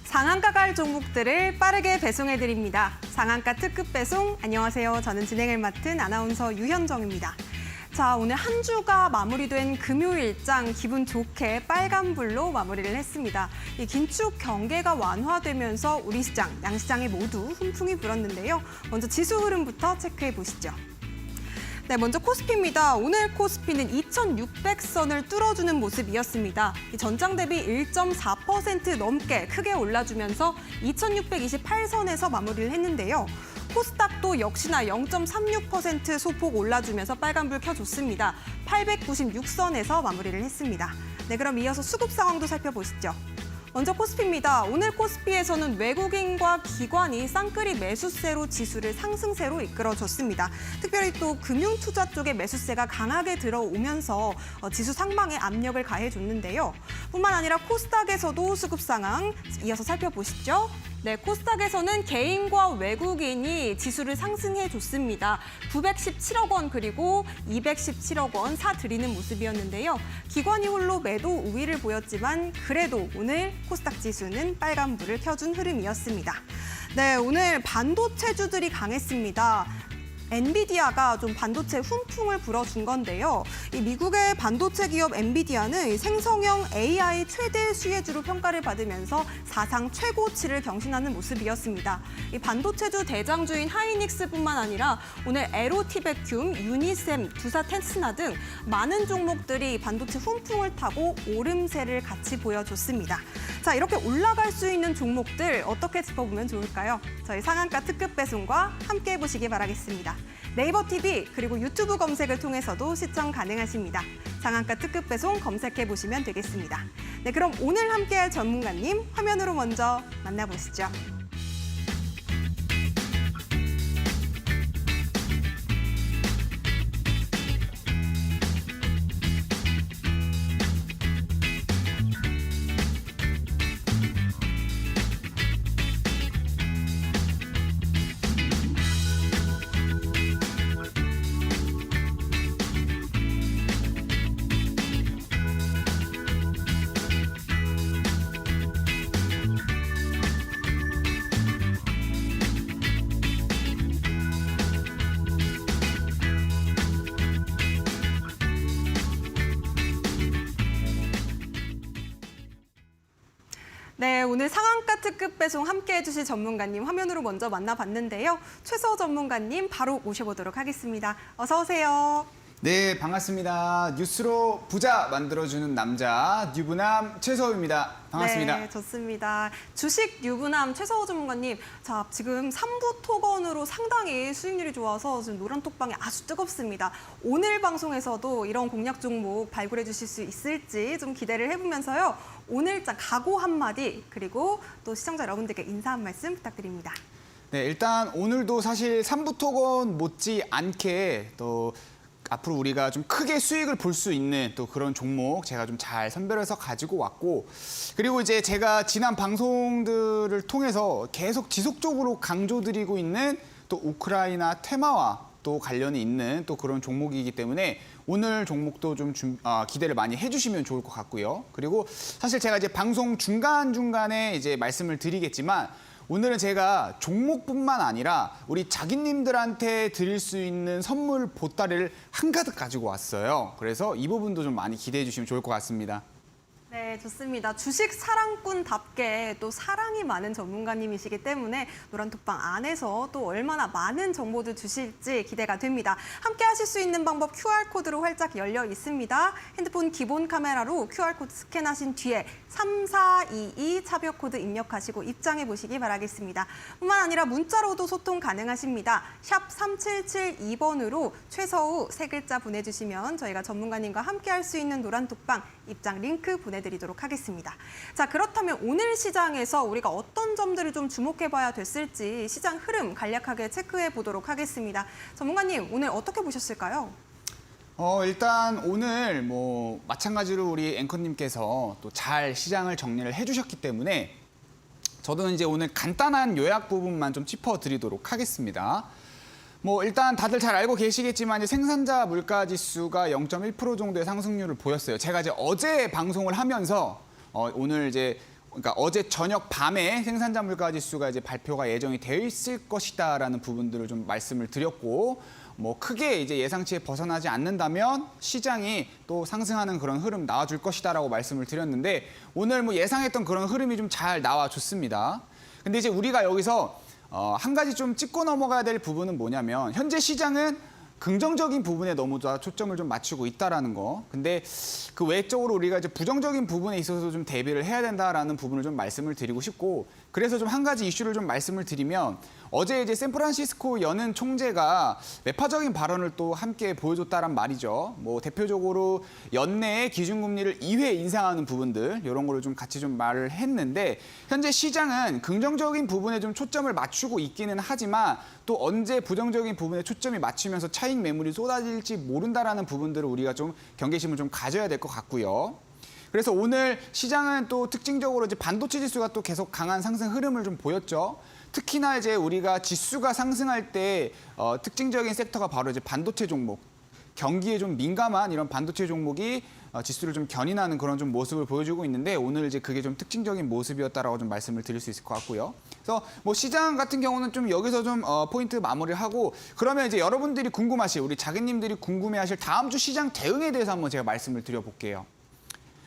상한가 갈 종목들을 빠르게 배송해드립니다. 상한가 특급 배송, 안녕하세요. 저는 진행을 맡은 아나운서 유현정입니다. 자, 오늘 한 주가 마무리된 금요일장 기분 좋게 빨간불로 마무리를 했습니다. 이 긴축 경계가 완화되면서 우리 시장, 양시장에 모두 훈풍이 불었는데요. 먼저 지수 흐름부터 체크해 보시죠. 네, 먼저 코스피입니다. 오늘 코스피는 2,600선을 뚫어주는 모습이었습니다. 전장 대비 1.4% 넘게 크게 올라주면서 2,628선에서 마무리를 했는데요. 코스닥도 역시나 0.36% 소폭 올라주면서 빨간불 켜줬습니다. 896선에서 마무리를 했습니다. 네, 그럼 이어서 수급 상황도 살펴보시죠. 먼저 코스피입니다. 오늘 코스피에서는 외국인과 기관이 쌍끌이 매수세로 지수를 상승세로 이끌어줬습니다. 특별히 또 금융투자 쪽의 매수세가 강하게 들어오면서 지수 상방에 압력을 가해줬는데요. 뿐만 아니라 코스닥에서도 수급 상황 이어서 살펴보시죠. 네, 코스닥에서는 개인과 외국인이 지수를 상승해줬습니다. 917억 원 그리고 217억 원 사들이는 모습이었는데요. 기관이 홀로 매도 우위를 보였지만 그래도 오늘 코스닥 지수는 빨간불을 켜준 흐름이었습니다. 네, 오늘 반도체주들이 강했습니다. 엔비디아가 좀 반도체 훈풍을 불어준 건데요. 이 미국의 반도체 기업 엔비디아는 생성형 AI 최대 수혜주로 평가를 받으면서 사상 최고치를 경신하는 모습이었습니다. 이 반도체주 대장주인 하이닉스뿐만 아니라 오늘 에로티베큐움, 유니셈, 두사 테스나 등 많은 종목들이 반도체 훈풍을 타고 오름세를 같이 보여줬습니다. 자, 이렇게 올라갈 수 있는 종목들 어떻게 짚어보면 좋을까요? 저희 상한가 특급 배송과 함께 해보시기 바라겠습니다. 네이버 TV 그리고 유튜브 검색을 통해서도 시청 가능하십니다. 상한가 특급 배송 검색해보시면 되겠습니다. 네, 그럼 오늘 함께할 전문가님 화면으로 먼저 만나보시죠. 네, 오늘 상한가 특급 배송 함께해 주실 전문가님 화면으로 먼저 만나봤는데요. 최서호 전문가님 바로 모셔보도록 하겠습니다. 어서 오세요. 네, 반갑습니다. 뉴스로 부자 만들어주는 남자 유부남 최서호입니다. 반갑습니다. 네, 좋습니다. 주식 유부남 최서호 전문가님, 자, 지금 3부 토건으로 상당히 수익률이 좋아서 지금 노란톡방이 아주 뜨겁습니다. 오늘 방송에서도 이런 공략 종목 발굴해 주실 수 있을지 좀 기대를 해보면서요. 오늘장 각오 한마디 그리고 또 시청자 여러분들께 인사 한 말씀 부탁드립니다. 네, 일단 오늘도 사실 3부 토건 못지 않게 또 앞으로 우리가 좀 크게 수익을 볼 수 있는 또 그런 종목 제가 좀 잘 선별해서 가지고 왔고, 그리고 이제 제가 지난 방송들을 통해서 계속 지속적으로 강조드리고 있는 또 우크라이나 테마와 또 관련이 있는 또 그런 종목이기 때문에 오늘 종목도 좀 기대를 많이 해주시면 좋을 것 같고요. 그리고 사실 제가 이제 방송 중간중간에 이제 말씀을 드리겠지만 오늘은 제가 종목뿐만 아니라 우리 자기님들한테 드릴 수 있는 선물 보따리를 한가득 가지고 왔어요. 그래서 이 부분도 좀 많이 기대해 주시면 좋을 것 같습니다. 네, 좋습니다. 주식 사랑꾼답게 또 사랑이 많은 전문가님이시기 때문에 노란톡방 안에서 또 얼마나 많은 정보들 주실지 기대가 됩니다. 함께 하실 수 있는 방법 QR코드로 활짝 열려 있습니다. 핸드폰 기본 카메라로 QR코드 스캔하신 뒤에 3422 차별코드 입력하시고 입장해 보시기 바라겠습니다. 뿐만 아니라 문자로도 소통 가능하십니다. 샵 3772번으로 최서우 세 글자 보내주시면 저희가 전문가님과 함께 할 수 있는 노란톡방 입장 링크 보내드리도록 하겠습니다. 자, 그렇다면 오늘 시장에서 우리가 어떤 점들을 좀 주목해봐야 됐을지 시장 흐름 간략하게 체크해 보도록 하겠습니다. 전문가님, 오늘 어떻게 보셨을까요? 일단 오늘 뭐 마찬가지로 우리 앵커님께서 또 잘 시장을 정리를 해주셨기 때문에 저도 이제 오늘 간단한 요약 부분만 좀 짚어드리도록 하겠습니다. 뭐 일단 다들 잘 알고 계시겠지만 이제 생산자 물가 지수가 0.1% 정도의 상승률을 보였어요. 제가 이제 어제 방송을 하면서 오늘 이제 그러니까 어제 저녁 밤에 생산자 물가 지수가 이제 발표가 예정이 되어 있을 것이다라는 부분들을 좀 말씀을 드렸고, 뭐 크게 이제 예상치에 벗어나지 않는다면 시장이 또 상승하는 그런 흐름 나와줄 것이다라고 말씀을 드렸는데, 오늘 뭐 예상했던 그런 흐름이 좀 잘 나와줬습니다. 근데 이제 우리가 여기서 한 가지 좀 짚고 넘어가야 될 부분은 뭐냐면, 현재 시장은 긍정적인 부분에 너무 다 초점을 좀 맞추고 있다라는 거. 근데 그 외적으로 우리가 이제 부정적인 부분에 있어서 좀 대비를 해야 된다라는 부분을 좀 말씀을 드리고 싶고, 그래서 좀 한 가지 이슈를 좀 말씀을 드리면, 어제 이제 샌프란시스코 연은 총재가 매파적인 발언을 또 함께 보여줬다란 말이죠. 뭐 대표적으로 연내에 기준금리를 2회 인상하는 부분들, 이런 거를 좀 같이 좀 말을 했는데, 현재 시장은 긍정적인 부분에 좀 초점을 맞추고 있기는 하지만 또 언제 부정적인 부분에 초점이 맞추면서 차익 매물이 쏟아질지 모른다라는 부분들을 우리가 좀 경계심을 좀 가져야 될 것 같고요. 그래서 오늘 시장은 또 특징적으로 이제 반도체 지수가 또 계속 강한 상승 흐름을 좀 보였죠. 특히나 이제 우리가 지수가 상승할 때 특징적인 섹터가 바로 이제 반도체 종목, 경기에 좀 민감한 이런 반도체 종목이 지수를 좀 견인하는 그런 좀 모습을 보여주고 있는데, 오늘 이제 그게 좀 특징적인 모습이었다라고 좀 말씀을 드릴 수 있을 것 같고요. 그래서 뭐 시장 같은 경우는 좀 여기서 좀 포인트 마무리를 하고, 그러면 이제 여러분들이 궁금하실, 우리 자기님들이 궁금해하실 다음 주 시장 대응에 대해서 한번 제가 말씀을 드려볼게요.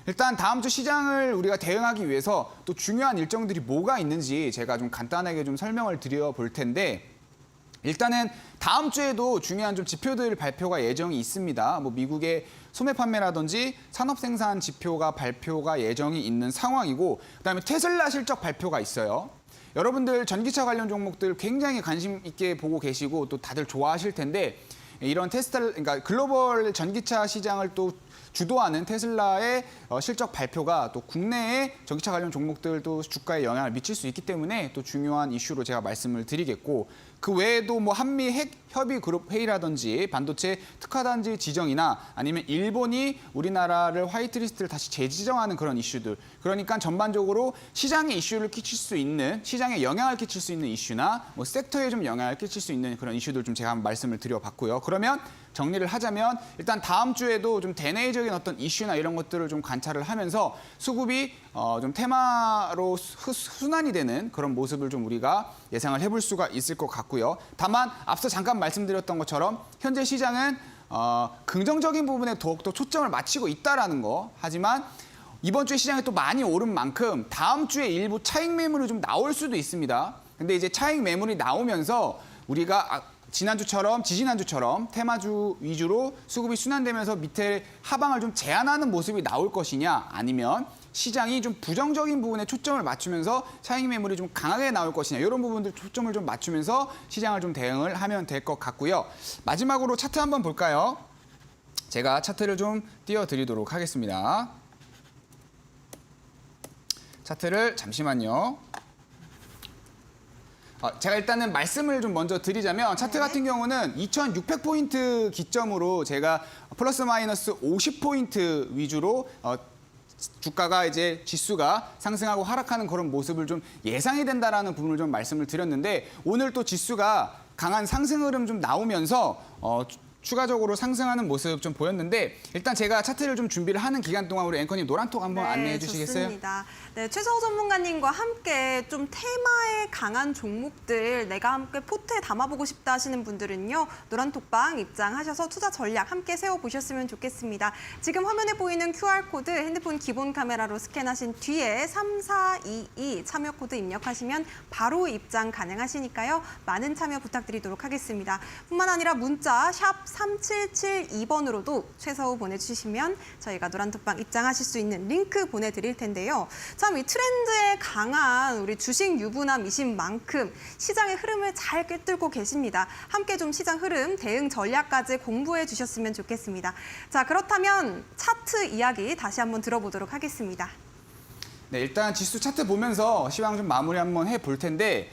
일단 다음 주 시장을 우리가 대응하기 위해서 또 중요한 일정들이 뭐가 있는지 제가 좀 간단하게 좀 설명을 드려볼 텐데, 일단은 다음 주에도 중요한 좀 지표들 발표가 예정이 있습니다. 뭐 미국의 소매 판매라든지 산업 생산 지표가 발표가 예정이 있는 상황이고, 그다음에 테슬라 실적 발표가 있어요. 여러분들 전기차 관련 종목들 굉장히 관심 있게 보고 계시고 또 다들 좋아하실 텐데, 이런 그러니까 글로벌 전기차 시장을 또 주도하는 테슬라의 실적 발표가 또 국내의 전기차 관련 종목들도 주가에 영향을 미칠 수 있기 때문에 또 중요한 이슈로 제가 말씀을 드리겠고, 그 외에도 뭐 한미 핵 협의 그룹 회의라든지 반도체 특화단지 지정이나 아니면 일본이 우리나라를 화이트리스트를 다시 재지정하는 그런 이슈들, 그러니까 전반적으로 시장에 이슈를 끼칠 수 있는, 시장에 영향을 끼칠 수 있는 이슈나 뭐 섹터에 좀 영향을 끼칠 수 있는 그런 이슈들 좀 제가 한번 말씀을 드려봤고요. 그러면 정리를 하자면, 일단 다음 주에도 좀 대내적인 어떤 이슈나 이런 것들을 좀 관찰을 하면서 수급이 좀 테마로 순환이 되는 그런 모습을 좀 우리가 예상을 해볼 수가 있을 것 같고요. 다만 앞서 잠깐 말씀드렸던 것처럼 현재 시장은 긍정적인 부분에 더욱더 초점을 맞추고 있다라는 거. 하지만 이번 주에 시장이 또 많이 오른 만큼 다음 주에 일부 차익 매물이 좀 나올 수도 있습니다. 근데 이제 차익 매물이 나오면서 우리가 지난주처럼 지지난주처럼 테마주 위주로 수급이 순환되면서 밑에 하방을 좀 제한하는 모습이 나올 것이냐, 아니면 시장이 좀 부정적인 부분에 초점을 맞추면서 차익 매물이 좀 강하게 나올 것이냐, 이런 부분들 초점을 좀 맞추면서 시장을 좀 대응을 하면 될 것 같고요. 마지막으로 차트 한번 볼까요? 제가 차트를 좀 띄워드리도록 하겠습니다. 차트를 잠시만요. 제가 일단은 말씀을 좀 먼저 드리자면, 차트 같은 경우는 2600포인트 기점으로 제가 플러스 마이너스 50포인트 위주로 주가가 이제 지수가 상승하고 하락하는 그런 모습을 좀 예상이 된다라는 부분을 좀 말씀을 드렸는데, 오늘 또 지수가 강한 상승 흐름 좀 나오면서 추가적으로 상승하는 모습 좀 보였는데, 일단 제가 차트를 좀 준비를 하는 기간 동안 우리 앵커님 노란톡 한번 안내해 주시겠어요? 좋습니다. 네, 최서호 전문가님과 함께 좀 테마에 강한 종목들 내가 함께 포트에 담아보고 싶다 하시는 분들은요, 노란톡방 입장하셔서 투자 전략 함께 세워보셨으면 좋겠습니다. 지금 화면에 보이는 QR코드 핸드폰 기본 카메라로 스캔하신 뒤에 3422 참여 코드 입력하시면 바로 입장 가능하시니까요. 많은 참여 부탁드리도록 하겠습니다. 뿐만 아니라 문자 샵 3772번으로도 최서우 보내주시면 저희가 노란톡방 입장하실 수 있는 링크 보내드릴 텐데요. 참 이 트렌드에 강한 우리 주식 유부남이신 만큼 시장의 흐름을 잘 꿰뚫고 계십니다. 함께 좀 시장 흐름, 대응 전략까지 공부해 주셨으면 좋겠습니다. 자, 그렇다면 차트 이야기 다시 한번 들어보도록 하겠습니다. 네, 일단 지수 차트 보면서 시황 좀 마무리 한번 해볼 텐데,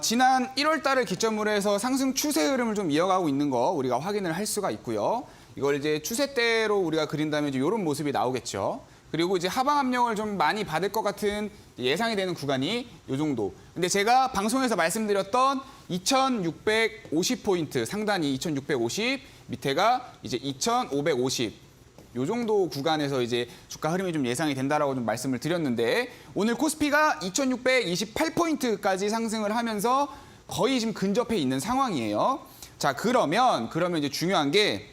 지난 1월 달을 기점으로 해서 상승 추세 흐름을 좀 이어가고 있는 거 우리가 확인을 할 수가 있고요. 이걸 이제 추세대로 우리가 그린다면 이제 이런 모습이 나오겠죠. 그리고 이제 하방 압력을 좀 많이 받을 것 같은 예상이 되는 구간이 이 정도. 근데 제가 방송에서 말씀드렸던 2650포인트, 상단이 2650, 밑에가 이제 2550. 요 정도 구간에서 이제 주가 흐름이 좀 예상이 된다라고 좀 말씀을 드렸는데 오늘 코스피가 2,628포인트까지 상승을 하면서 거의 지금 근접해 있는 상황이에요. 자, 그러면 이제 중요한 게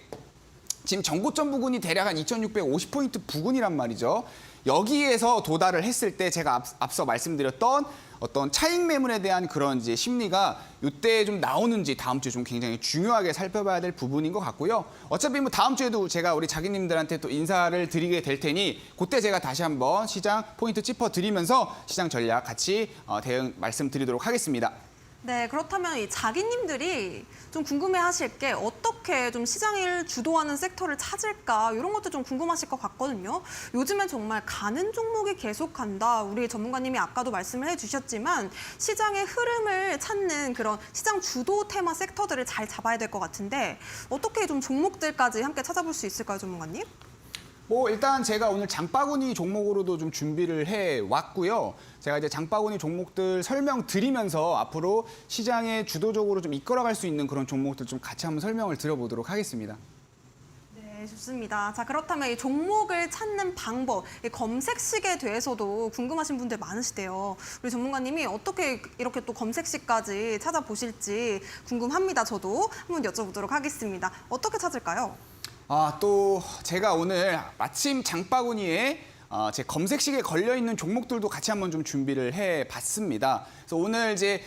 지금 전고점 부근이 대략 한 2,650포인트 부근이란 말이죠. 여기에서 도달을 했을 때 제가 앞서 말씀드렸던 어떤 차익 매물에 대한 그런 이제 심리가 이때 좀 나오는지 다음 주에 좀 굉장히 중요하게 살펴봐야 될 부분인 것 같고요. 어차피 뭐 다음 주에도 제가 우리 자기님들한테 또 인사를 드리게 될 테니 그때 제가 다시 한번 시장 포인트 짚어드리면서 시장 전략 같이 대응 말씀드리도록 하겠습니다. 네, 그렇다면 이 자기님들이 좀 궁금해하실 게 어떻게 좀 시장을 주도하는 섹터를 찾을까 이런 것도 좀 궁금하실 것 같거든요. 요즘엔 정말 가는 종목이 계속 간다. 우리 전문가님이 아까도 말씀을 해주셨지만 시장의 흐름을 찾는 그런 시장 주도 테마 섹터들을 잘 잡아야 될 것 같은데 어떻게 좀 종목들까지 함께 찾아볼 수 있을까요, 전문가님? 뭐 일단 제가 오늘 장바구니 종목으로도 좀 준비를 해 왔고요. 제가 이제 장바구니 종목들 설명드리면서 앞으로 시장에 주도적으로 좀 이끌어갈 수 있는 그런 종목들 좀 같이 한번 설명을 드려보도록 하겠습니다. 네, 좋습니다. 자, 그렇다면 이 종목을 찾는 방법, 이 검색식에 대해서도 궁금하신 분들 많으시대요. 우리 전문가님이 어떻게 이렇게 또 검색식까지 찾아보실지 궁금합니다. 저도 한번 여쭤보도록 하겠습니다. 어떻게 찾을까요? 또 제가 오늘 마침 장바구니에 제 검색식에 걸려있는 종목들도 같이 한번 좀 준비를 해봤습니다. 그래서 오늘 이제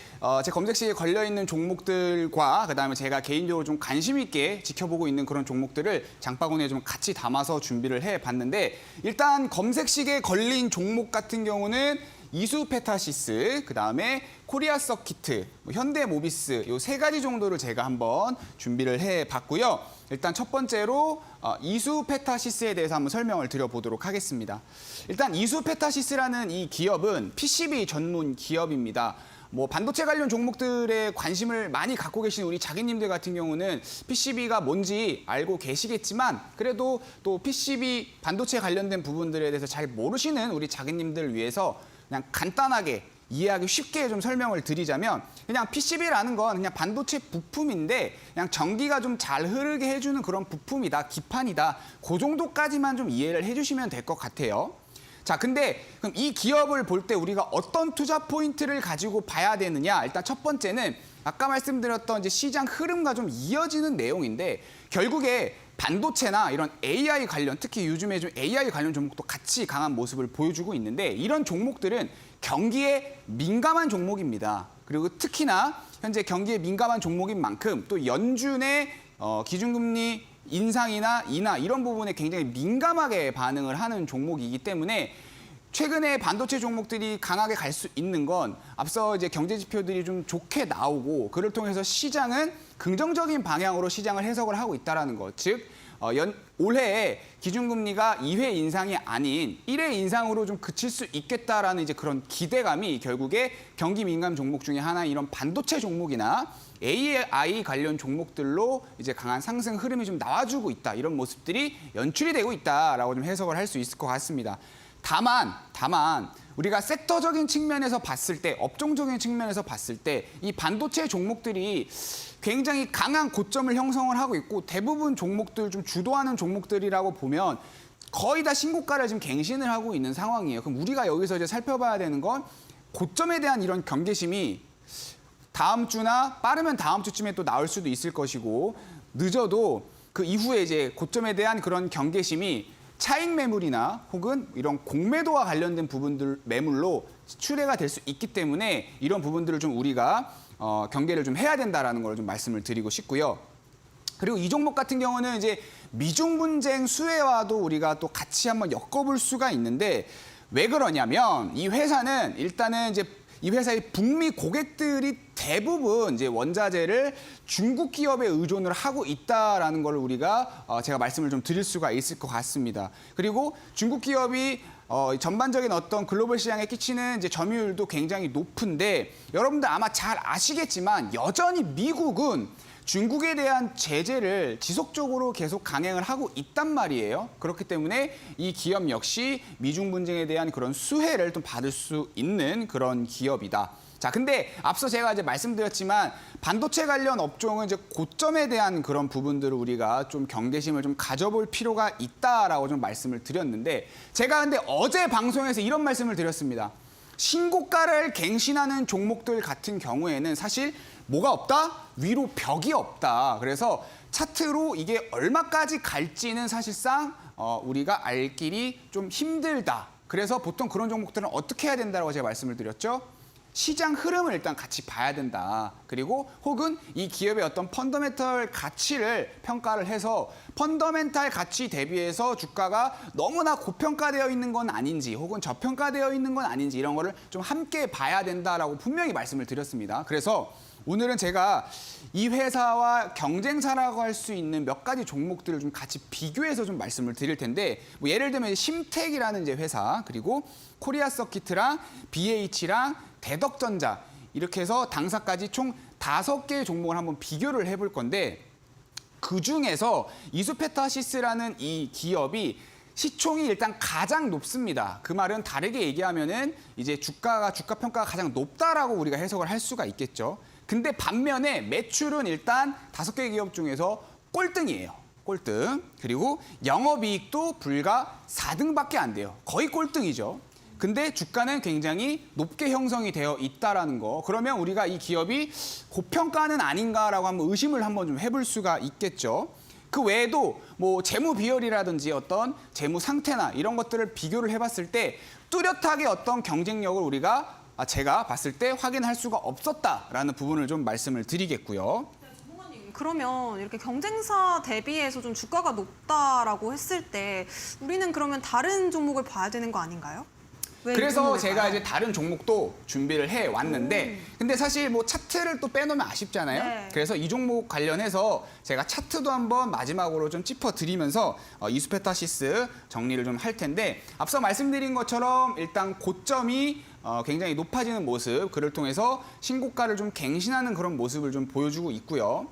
제 검색식에 걸려있는 종목들과 그다음에 제가 개인적으로 좀 관심 있게 지켜보고 있는 그런 종목들을 장바구니에 좀 같이 담아서 준비를 해봤는데 일단 검색식에 걸린 종목 같은 경우는 이수페타시스, 그다음에 코리아 서키트, 현대모비스 요 세 가지 정도를 제가 한번 준비를 해봤고요. 일단 첫 번째로 이수페타시스에 대해서 한번 설명을 드려보도록 하겠습니다. 일단 이수페타시스라는 이 기업은 PCB 전문 기업입니다. 뭐 반도체 관련 종목들에 관심을 많이 갖고 계신 우리 자기님들 같은 경우는 PCB가 뭔지 알고 계시겠지만 그래도 또 PCB 반도체 관련된 부분들에 대해서 잘 모르시는 우리 자기님들을 위해서 그냥 간단하게 이해하기 쉽게 좀 설명을 드리자면 그냥 PCB라는 건 그냥 반도체 부품인데 그냥 전기가 좀 잘 흐르게 해주는 그런 부품이다, 기판이다. 그 정도까지만 좀 이해를 해주시면 될 것 같아요. 자, 근데 그럼 이 기업을 볼 때 우리가 어떤 투자 포인트를 가지고 봐야 되느냐? 일단 첫 번째는 아까 말씀드렸던 이제 시장 흐름과 좀 이어지는 내용인데 결국에 반도체나 이런 AI 관련, 특히 요즘에 좀 AI 관련 종목도 같이 강한 모습을 보여주고 있는데 이런 종목들은 경기에 민감한 종목입니다. 그리고 특히나 현재 경기에 민감한 종목인 만큼 또 연준의 기준금리 인상이나 인하 이런 부분에 굉장히 민감하게 반응을 하는 종목이기 때문에 최근에 반도체 종목들이 강하게 갈 수 있는 건 앞서 이제 경제 지표들이 좀 좋게 나오고 그를 통해서 시장은 긍정적인 방향으로 시장을 해석을 하고 있다라는 것. 즉 올해에 기준금리가 2회 인상이 아닌 1회 인상으로 좀 그칠 수 있겠다라는 이제 그런 기대감이 결국에 경기 민감 종목 중에 하나인 이런 반도체 종목이나 AI 관련 종목들로 이제 강한 상승 흐름이 좀 나와주고 있다. 이런 모습들이 연출이 되고 있다라고 좀 해석을 할 수 있을 것 같습니다. 다만 우리가 섹터적인 측면에서 봤을 때, 업종적인 측면에서 봤을 때 이 반도체 종목들이 굉장히 강한 고점을 형성을 하고 있고 대부분 종목들 좀 주도하는 종목들이라고 보면 거의 다 신고가를 지금 갱신을 하고 있는 상황이에요. 그럼 우리가 여기서 이제 살펴봐야 되는 건 고점에 대한 이런 경계심이 다음 주나 빠르면 다음 주쯤에 또 나올 수도 있을 것이고 늦어도 그 이후에 이제 고점에 대한 그런 경계심이 차익 매물이나 혹은 이런 공매도와 관련된 부분들 매물로 출회가 될 수 있기 때문에 이런 부분들을 좀 우리가 경계를 좀 해야 된다라는 걸 좀 말씀을 드리고 싶고요. 그리고 이 종목 같은 경우는 이제 미중 분쟁 수혜와도 우리가 또 같이 한번 엮어볼 수가 있는데 왜 그러냐면 이 회사는 일단은 이제 이 회사의 북미 고객들이 대부분 이제 원자재를 중국 기업에 의존을 하고 있다라는 걸 우리가 제가 말씀을 좀 드릴 수가 있을 것 같습니다. 그리고 중국 기업이 전반적인 어떤 글로벌 시장에 끼치는 이제 점유율도 굉장히 높은데 여러분들 아마 잘 아시겠지만 여전히 미국은 중국에 대한 제재를 지속적으로 계속 강행을 하고 있단 말이에요. 그렇기 때문에 이 기업 역시 미중 분쟁에 대한 그런 수혜를 좀 받을 수 있는 그런 기업이다. 자, 근데 앞서 제가 이제 말씀드렸지만 반도체 관련 업종은 이제 고점에 대한 그런 부분들을 우리가 좀 경계심을 좀 가져볼 필요가 있다라고 좀 말씀을 드렸는데 제가 근데 어제 방송에서 이런 말씀을 드렸습니다. 신고가를 갱신하는 종목들 같은 경우에는 사실 뭐가 없다? 위로 벽이 없다. 그래서 차트로 이게 얼마까지 갈지는 사실상 우리가 알 길이 좀 힘들다. 그래서 보통 그런 종목들은 어떻게 해야 된다고 제가 말씀을 드렸죠? 시장 흐름을 일단 같이 봐야 된다. 그리고 혹은 이 기업의 어떤 펀더멘털 가치를 평가를 해서 펀더멘털 가치 대비해서 주가가 너무나 고평가되어 있는 건 아닌지 혹은 저평가되어 있는 건 아닌지 이런 거를 좀 함께 봐야 된다라고 분명히 말씀을 드렸습니다. 그래서 오늘은 제가 이 회사와 경쟁사라고 할 수 있는 몇 가지 종목들을 좀 같이 비교해서 좀 말씀을 드릴 텐데 뭐 예를 들면 심텍이라는 이제 회사 그리고 코리아 서키트랑 BH랑 대덕전자 이렇게 해서 당사까지 총 5개의 종목을 한번 비교를 해볼 건데 그중에서 이수페타시스라는 이 기업이 시총이 일단 가장 높습니다. 그 말은 다르게 얘기하면은 이제 주가 평가가 가장 높다라고 우리가 해석을 할 수가 있겠죠. 근데 반면에 매출은 일단 5개 기업 중에서 꼴등이에요. 꼴등. 그리고 영업이익도 불과 4등밖에 안 돼요. 거의 꼴등이죠. 근데 주가는 굉장히 높게 형성이 되어 있다라는 거. 그러면 우리가 이 기업이 고평가는 아닌가라고 한번 의심을 한번 좀 해볼 수가 있겠죠. 그 외에도 뭐 재무 비율이라든지 어떤 재무 상태나 이런 것들을 비교를 해봤을 때 뚜렷하게 어떤 경쟁력을 우리가 제가 봤을 때 확인할 수가 없었다라는 부분을 좀 말씀을 드리겠고요. 그러면 이렇게 경쟁사 대비해서 좀 주가가 높다라고 했을 때 우리는 그러면 다른 종목을 봐야 되는 거 아닌가요? 왜 그래서 이 제가 종목일까요? 이제 다른 종목도 준비를 해 왔는데 근데 사실 뭐 차트를 또 빼놓으면 아쉽잖아요. 네. 그래서 이 종목 관련해서 제가 차트도 한번 마지막으로 좀 짚어드리면서 이수페타시스 정리를 좀 할 텐데 앞서 말씀드린 것처럼 일단 고점이 굉장히 높아지는 모습, 그를 통해서 신고가를 좀 갱신하는 그런 모습을 좀 보여주고 있고요.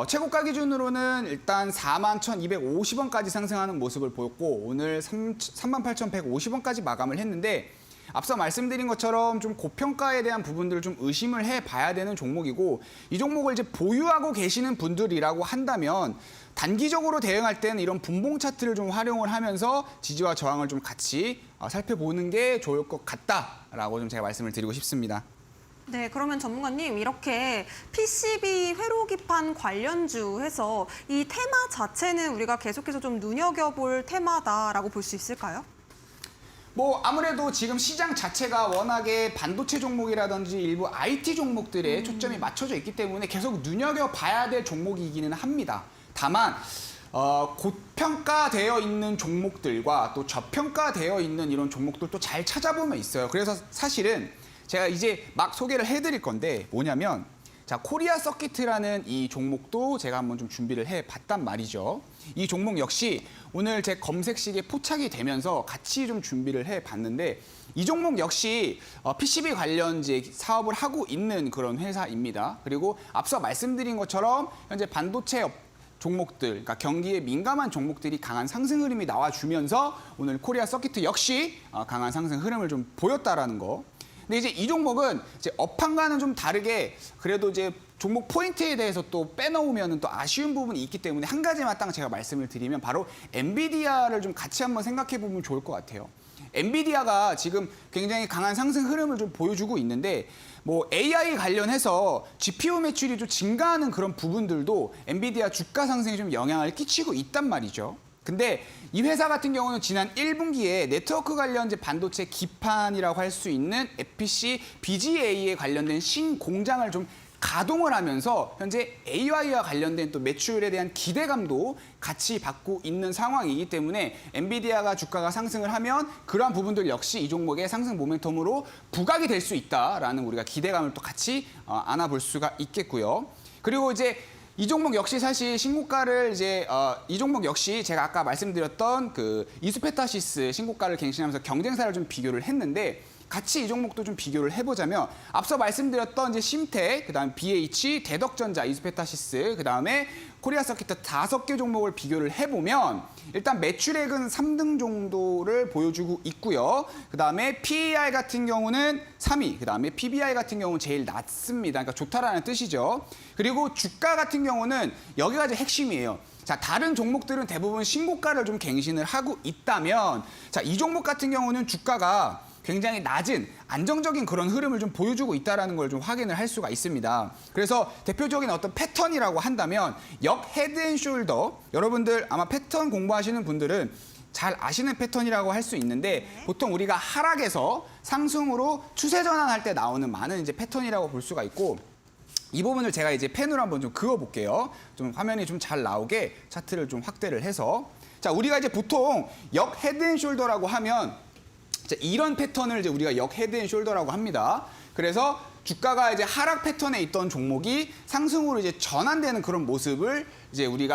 최고가 기준으로는 일단 41,250원까지 상승하는 모습을 보였고 오늘 38,150원까지 마감을 했는데 앞서 말씀드린 것처럼 좀 고평가에 대한 부분들을 좀 의심을 해봐야 되는 종목이고 이 종목을 이제 보유하고 계시는 분들이라고 한다면 단기적으로 대응할 때는 이런 분봉 차트를 좀 활용을 하면서 지지와 저항을 좀 같이 살펴보는 게 좋을 것 같다라고 좀 제가 말씀을 드리고 싶습니다. 네, 그러면 전문가님 이렇게 PCB 회로기판 관련주 해서 이 테마 자체는 우리가 계속해서 좀 눈여겨볼 테마다라고 볼 수 있을까요? 뭐 아무래도 지금 시장 자체가 워낙에 반도체 종목이라든지 일부 IT 종목들에 초점이 맞춰져 있기 때문에 계속 눈여겨봐야 될 종목이기는 합니다. 다만 고평가되어 있는 종목들과 또 저평가되어 있는 이런 종목들도 잘 찾아보면 있어요. 그래서 사실은 제가 이제 막 소개를 해드릴 건데 뭐냐면 자 코리아 서키트라는 이 종목도 제가 한번 좀 준비를 해봤단 말이죠. 이 종목 역시 오늘 제 검색식에 포착이 되면서 같이 좀 준비를 해봤는데 이 종목 역시 PCB 관련 이제 사업을 하고 있는 그런 회사입니다. 그리고 앞서 말씀드린 것처럼 현재 반도체 종목들, 그러니까 경기에 민감한 종목들이 강한 상승 흐름이 나와주면서 오늘 코리아 서키트 역시 강한 상승 흐름을 좀 보였다라는 거. 근데 이제 이 종목은 이제 업황과는 좀 다르게 그래도 이제 종목 포인트에 대해서 또 빼놓으면 또 아쉬운 부분이 있기 때문에 한 가지만 딱 제가 말씀을 드리면 바로 엔비디아를 좀 같이 한번 생각해 보면 좋을 것 같아요. 엔비디아가 지금 굉장히 강한 상승 흐름을 좀 보여주고 있는데 뭐 AI 관련해서 GPU 매출이 좀 증가하는 그런 부분들도 엔비디아 주가 상승에 좀 영향을 끼치고 있단 말이죠. 근데 이 회사 같은 경우는 지난 1분기에 네트워크 관련 이제 반도체 기판이라고 할 수 있는 FPC BGA에 관련된 신공장을 좀 가동을 하면서 현재 AI와 관련된 또 매출에 대한 기대감도 같이 받고 있는 상황이기 때문에 엔비디아가 주가가 상승을 하면 그러한 부분들 역시 이 종목의 상승 모멘텀으로 부각이 될 수 있다라는 우리가 기대감을 또 같이 안아볼 수가 있겠고요. 그리고 이제 이 종목 역시 사실 신고가를 이제 이 종목 역시 제가 아까 말씀드렸던 그 이수페타시스 신고가를 갱신하면서 경쟁사를 좀 비교를 했는데 같이 이 종목도 좀 비교를 해보자면 앞서 말씀드렸던 이제 심텍, 그다음 BH, 대덕전자, 이수페타시스, 그다음에 코리아 서킷 5개 종목을 비교를 해보면 일단 매출액은 3등 정도를 보여주고 있고요. 그다음에 PER 같은 경우는 3위, 그다음에 PBR 같은 경우는 제일 낮습니다. 그러니까 좋다라는 뜻이죠. 그리고 주가 같은 경우는 여기가 이제 핵심이에요. 자, 다른 종목들은 대부분 신고가를 좀 갱신을 하고 있다면, 자, 이 종목 같은 경우는 주가가 굉장히 낮은 안정적인 그런 흐름을 좀 보여주고 있다는 걸 좀 확인을 할 수가 있습니다. 그래서 대표적인 어떤 패턴이라고 한다면 역 헤드앤숄더, 여러분들 아마 패턴 공부하시는 분들은 잘 아시는 패턴이라고 할 수 있는데 보통 우리가 하락에서 상승으로 추세 전환할 때 나오는 많은 이제 패턴이라고 볼 수가 있고, 이 부분을 제가 이제 펜으로 한번 좀 그어볼게요. 좀 화면이 좀 잘 나오게 차트를 좀 확대를 해서. 자, 우리가 이제 보통 역 헤드앤숄더라고 하면 자, 이런 패턴을 이제 우리가 역 헤드앤숄더라고 합니다. 그래서 주가가 이제 하락 패턴에 있던 종목이 상승으로 이제 전환되는 그런 모습을 이제 우리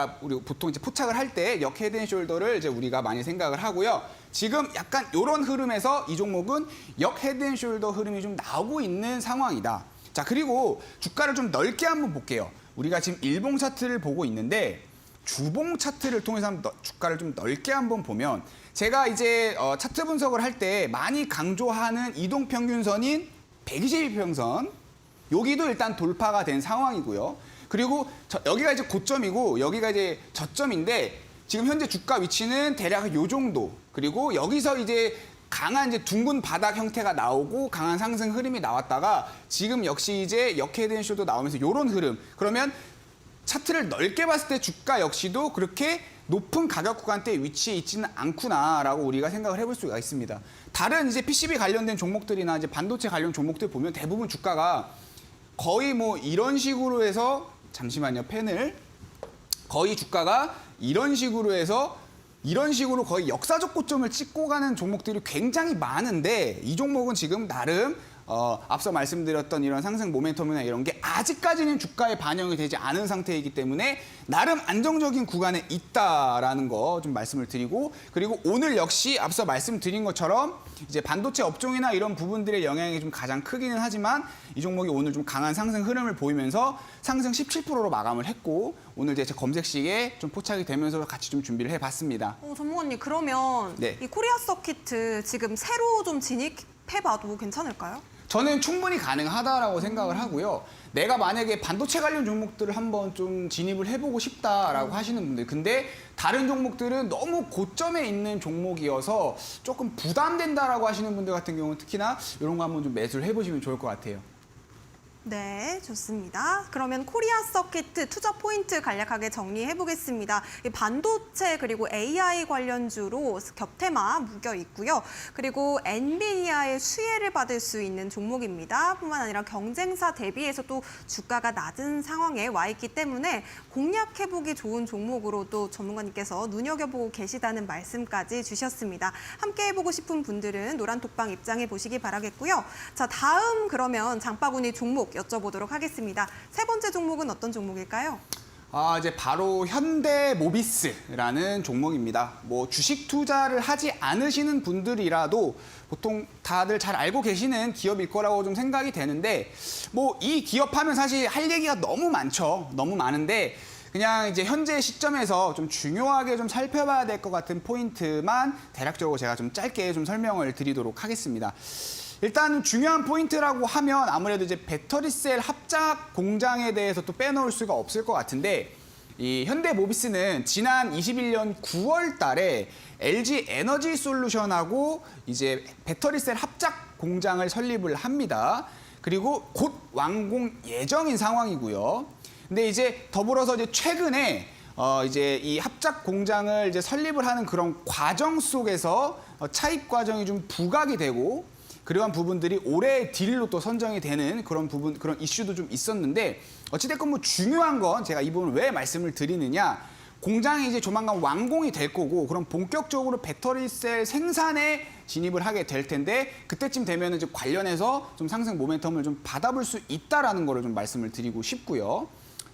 보통 이제 포착을 할 때 역 헤드앤숄더를 이제 우리가 많이 생각을 하고요. 지금 약간 이런 흐름에서 이 종목은 역 헤드앤숄더 흐름이 좀 나오고 있는 상황이다. 자, 그리고 주가를 좀 넓게 한번 볼게요. 우리가 지금 일봉 차트를 보고 있는데 주봉 차트를 통해서 한번 주가를 좀 넓게 한번 보면, 제가 이제 차트 분석을 할 때 많이 강조하는 이동평균선인 120일평선, 여기도 일단 돌파가 된 상황이고요. 그리고 여기가 이제 고점이고 여기가 이제 저점인데 지금 현재 주가 위치는 대략 요 정도. 그리고 여기서 이제 강한 이제 둥근 바닥 형태가 나오고 강한 상승 흐름이 나왔다가 지금 역시 이제 역 헤드앤숄더 나오면서 이런 흐름. 그러면 차트를 넓게 봤을 때 주가 역시도 그렇게 높은 가격 구간대에 위치해 있지는 않구나라고 우리가 생각을 해볼 수가 있습니다. 다른 이제 PCB 관련된 종목들이나 이제 반도체 관련 종목들 보면 대부분 주가가 거의 뭐 이런 식으로 해서, 잠시만요, 펜을, 거의 주가가 이런 식으로 해서 이런 식으로 거의 역사적 고점을 찍고 가는 종목들이 굉장히 많은데, 이 종목은 지금 나름 앞서 말씀드렸던 이런 상승 모멘텀이나 이런 게 아직까지는 주가에 반영이 되지 않은 상태이기 때문에 나름 안정적인 구간에 있다라는 거 좀 말씀을 드리고, 그리고 오늘 역시 앞서 말씀드린 것처럼 이제 반도체 업종이나 이런 부분들의 영향이 좀 가장 크기는 하지만 이 종목이 오늘 좀 강한 상승 흐름을 보이면서 상승 17%로 마감을 했고, 오늘 이제 제 검색식에 좀 포착이 되면서 같이 좀 준비를 해봤습니다. 전문가님, 그러면 네. 이 코리아 서킷 지금 새로 좀 진입해봐도 괜찮을까요? 저는 충분히 가능하다라고 생각을 하고요. 내가 만약에 반도체 관련 종목들을 한번 좀 진입을 해보고 싶다라고 하시는 분들, 근데 다른 종목들은 너무 고점에 있는 종목이어서 조금 부담된다라고 하시는 분들 같은 경우는 특히나 이런 거 한번 좀 매수를 해보시면 좋을 것 같아요. 네, 좋습니다. 그러면 코리아 서킷 투자 포인트 간략하게 정리해 보겠습니다. 반도체 그리고 AI 관련주로 겹테마 묶여 있고요. 그리고 엔비디아의 수혜를 받을 수 있는 종목입니다. 뿐만 아니라 경쟁사 대비해서 또 주가가 낮은 상황에 와 있기 때문에 공략해보기 좋은 종목으로 또 전문가님께서 눈여겨보고 계시다는 말씀까지 주셨습니다. 함께 해보고 싶은 분들은 노란 톡방 입장해 보시기 바라겠고요. 자, 다음 그러면 장바구니 종목 여쭤보도록 하겠습니다. 세 번째 종목은 어떤 종목일까요? 이제 바로 현대모비스라는 종목입니다. 뭐 주식 투자를 하지 않으시는 분들이라도 보통 다들 잘 알고 계시는 기업일 거라고 좀 생각이 되는데, 뭐 이 기업 하면 사실 할 얘기가 너무 많죠. 너무 많은데 그냥 이제 현재 시점에서 좀 중요하게 좀 살펴봐야 될 것 같은 포인트만 대략적으로 제가 좀 짧게 좀 설명을 드리도록 하겠습니다. 일단 중요한 포인트라고 하면 아무래도 이제 배터리셀 합작 공장에 대해서 또 빼놓을 수가 없을 것 같은데, 이 현대모비스는 지난 21년 9월 달에 LG 에너지 솔루션하고 이제 배터리셀 합작 공장을 설립을 합니다. 그리고 곧 완공 예정인 상황이고요. 근데 이제 더불어서 이제 최근에 이제 이 합작 공장을 이제 설립을 하는 그런 과정 속에서 차입 과정이 좀 부각이 되고, 그러한 부분들이 올해의 딜로 또 선정이 되는 그런 부분, 그런 이슈도 좀 있었는데, 어찌됐건 뭐 중요한 건 제가 이 부분을 왜 말씀을 드리느냐, 공장이 이제 조만간 완공이 될 거고, 그럼 본격적으로 배터리셀 생산에 진입을 하게 될 텐데, 그때쯤 되면 이제 관련해서 좀 상승 모멘텀을 좀 받아볼 수 있다라는 거를 좀 말씀을 드리고 싶고요.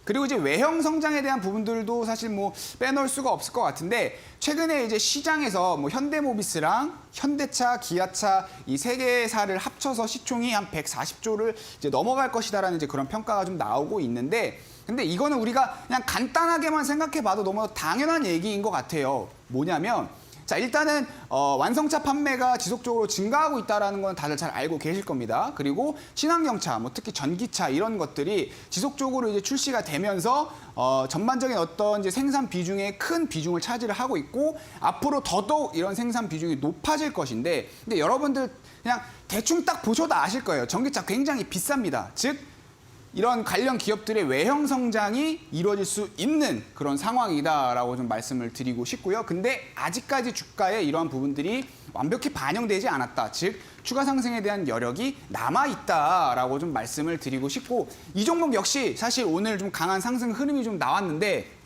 그리고 이제 외형 성장에 대한 부분들도 사실 뭐 빼놓을 수가 없을 것 같은데 최근에 이제 시장에서 뭐 현대모비스랑 현대차, 기아차 이 세 개사를 합쳐서 시총이 한 140조를 이제 넘어갈 것이다라는 이제 그런 평가가 좀 나오고 있는데 근데 이거는 우리가 그냥 간단하게만 생각해봐도 너무 당연한 얘기인 것 같아요. 뭐냐면 자 일단은 완성차 판매가 지속적으로 증가하고 있다는 건 다들 잘 알고 계실 겁니다. 그리고 친환경차, 뭐 특히 전기차 이런 것들이 지속적으로 이제 출시가 되면서 전반적인 어떤 이제 생산 비중에 큰 비중을 차지를 하고 있고 앞으로 더더욱 이런 생산 비중이 높아질 것인데 근데 여러분들 그냥 대충 딱 보셔도 아실 거예요. 전기차 굉장히 비쌉니다. 즉 이런 관련 기업들의 외형 성장이 이루어질 수 있는 그런 상황이다라고 좀 말씀을 드리고 싶고요. 근데 아직까지 주가에 이러한 부분들이 완벽히 반영되지 않았다. 즉 추가 상승에 대한 여력이 남아있다라고 좀 말씀을 드리고 싶고 이 종목 역시 사실 오늘 좀 강한 상승 흐름이 좀 나왔는데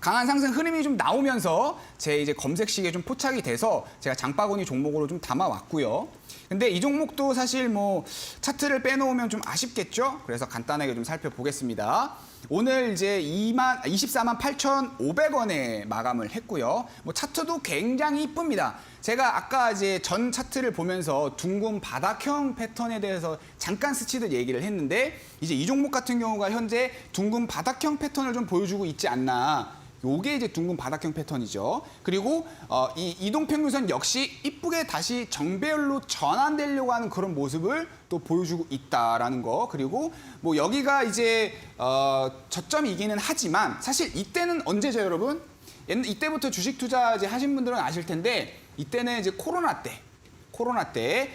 강한 상승 흐름이 좀 나오면서 제 이제 검색식에 좀 포착이 돼서 제가 장바구니 종목으로 좀 담아왔고요. 근데 이 종목도 사실 뭐 차트를 빼놓으면 좀 아쉽겠죠? 그래서 간단하게 좀 살펴보겠습니다. 오늘 이제 24만 8,500원에 마감을 했고요. 뭐 차트도 굉장히 이쁩니다. 제가 아까 이제 전 차트를 보면서 둥근 바닥형 패턴에 대해서 잠깐 스치듯 얘기를 했는데 이제 이 종목 같은 경우가 현재 둥근 바닥형 패턴을 좀 보여주고 있지 않나. 요게 이제 둥근 바닥형 패턴이죠. 그리고 이 이동평균선 역시 이쁘게 다시 정배열로 전환되려고 하는 그런 모습을 또 보여주고 있다라는 거. 그리고 뭐 여기가 이제 저점이기는 하지만 사실 이때는 언제죠, 여러분? 이때부터 주식 투자 이제 하신 분들은 아실 텐데 이때는 이제 코로나 때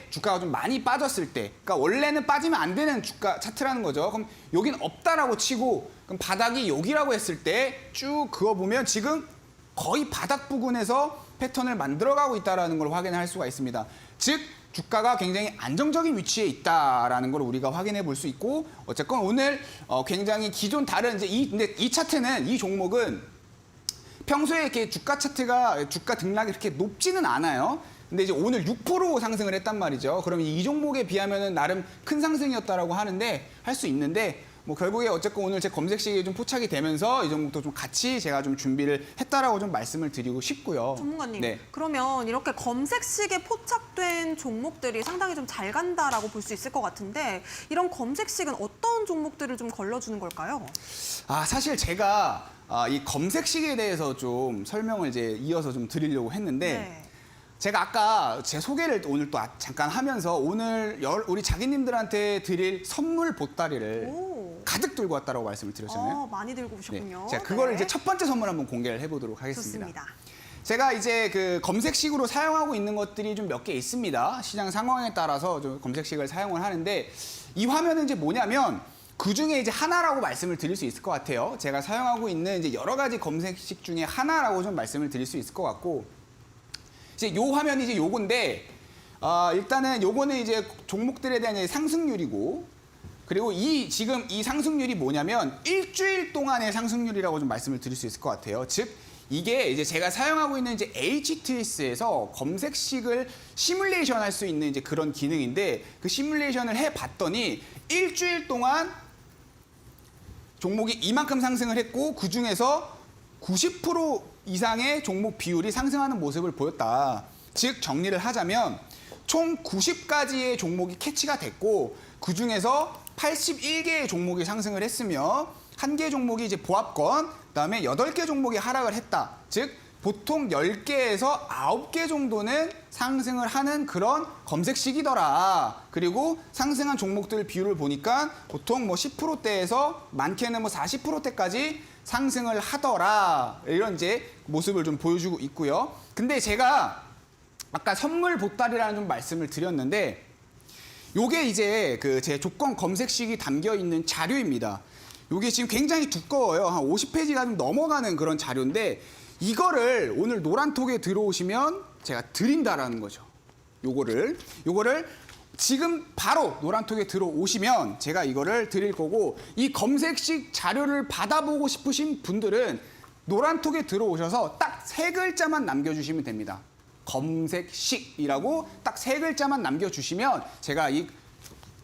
주가가 좀 많이 빠졌을 때, 그러니까 원래는 빠지면 안 되는 주가 차트라는 거죠. 그럼 여긴 없다라고 치고, 그럼 바닥이 여기라고 했을 때 쭉 그어보면 지금 거의 바닥 부근에서 패턴을 만들어가고 있다라는 걸 확인할 수가 있습니다. 즉 주가가 굉장히 안정적인 위치에 있다라는 걸 우리가 확인해 볼 수 있고, 어쨌건 오늘 굉장히 기존 다른 이제 근데 이 차트는 이 종목은 평소에 이렇게 주가 등락이 이렇게 높지는 않아요. 근데 이제 오늘 6% 상승을 했단 말이죠. 그러면 이 종목에 비하면은 나름 큰 상승이었다라고 하는데 할 수 있는데 뭐 결국에 어쨌건 오늘 제 검색식에 좀 포착이 되면서 이 종목도 좀 같이 제가 좀 준비를 했다라고 좀 말씀을 드리고 싶고요. 전문가님, 네. 그러면 이렇게 검색식에 포착된 종목들이 상당히 좀 잘 간다라고 볼 수 있을 것 같은데 이런 검색식은 어떤 종목들을 좀 걸러주는 걸까요? 사실 제가 이 검색식에 대해서 좀 설명을 이제 이어서 좀 드리려고 했는데 네. 제가 아까 제 소개를 오늘 또 잠깐 하면서 오늘 우리 자기님들한테 드릴 선물 보따리를 오. 가득 들고 왔다라고 말씀을 드렸잖아요. 많이 들고 오셨군요. 제가 그거를 네. 이제 첫 번째 선물 한번 공개를 해보도록 하겠습니다. 좋습니다. 제가 이제 그 검색식으로 사용하고 있는 것들이 좀 몇 개 있습니다. 시장 상황에 따라서 좀 검색식을 사용을 하는데 이 화면은 이제 뭐냐면 그 중에 이제 하나라고 말씀을 드릴 수 있을 것 같아요. 제가 사용하고 있는 이제 여러 가지 검색식 중에 하나라고 좀 말씀을 드릴 수 있을 것 같고 이제 요 화면이 이제 요건데 일단은 요거는 이제 종목들에 대한 이제 상승률이고 그리고 지금 이 상승률이 뭐냐면 일주일 동안의 상승률이라고 좀 말씀을 드릴 수 있을 것 같아요. 즉 이게 이제 제가 사용하고 있는 이제 HTS에서 검색식을 시뮬레이션 할 수 있는 이제 그런 기능인데 그 시뮬레이션을 해 봤더니 일주일 동안 종목이 이만큼 상승을 했고 그 중에서 90% 이상의 종목 비율이 상승하는 모습을 보였다. 즉 정리를 하자면 총 90가지의 종목이 캐치가 됐고 그 중에서 81개의 종목이 상승을 했으며 1개 종목이 이제 보합권, 그다음에 8개 종목이 하락을 했다. 즉 보통 10개에서 9개 정도는 상승을 하는 그런 검색식이더라. 그리고 상승한 종목들 비율을 보니까 보통 뭐 10%대에서 많게는 뭐 40%대까지 상승을 하더라. 이런 이제 모습을 좀 보여주고 있고요. 근데 제가 아까 선물 보따리라는 좀 말씀을 드렸는데 요게 이제 그 제 조건 검색식이 담겨 있는 자료입니다. 요게 지금 굉장히 두꺼워요. 한 50페이지가 좀 넘어가는 그런 자료인데 이거를 오늘 노란톡에 들어오시면 제가 드린다라는 거죠. 요거를 지금 바로 노란톡에 들어오시면 제가 이거를 드릴 거고 이 검색식 자료를 받아보고 싶으신 분들은 노란톡에 들어오셔서 딱 3글자만 남겨주시면 됩니다. 검색식이라고 딱 3글자만 남겨주시면 제가 이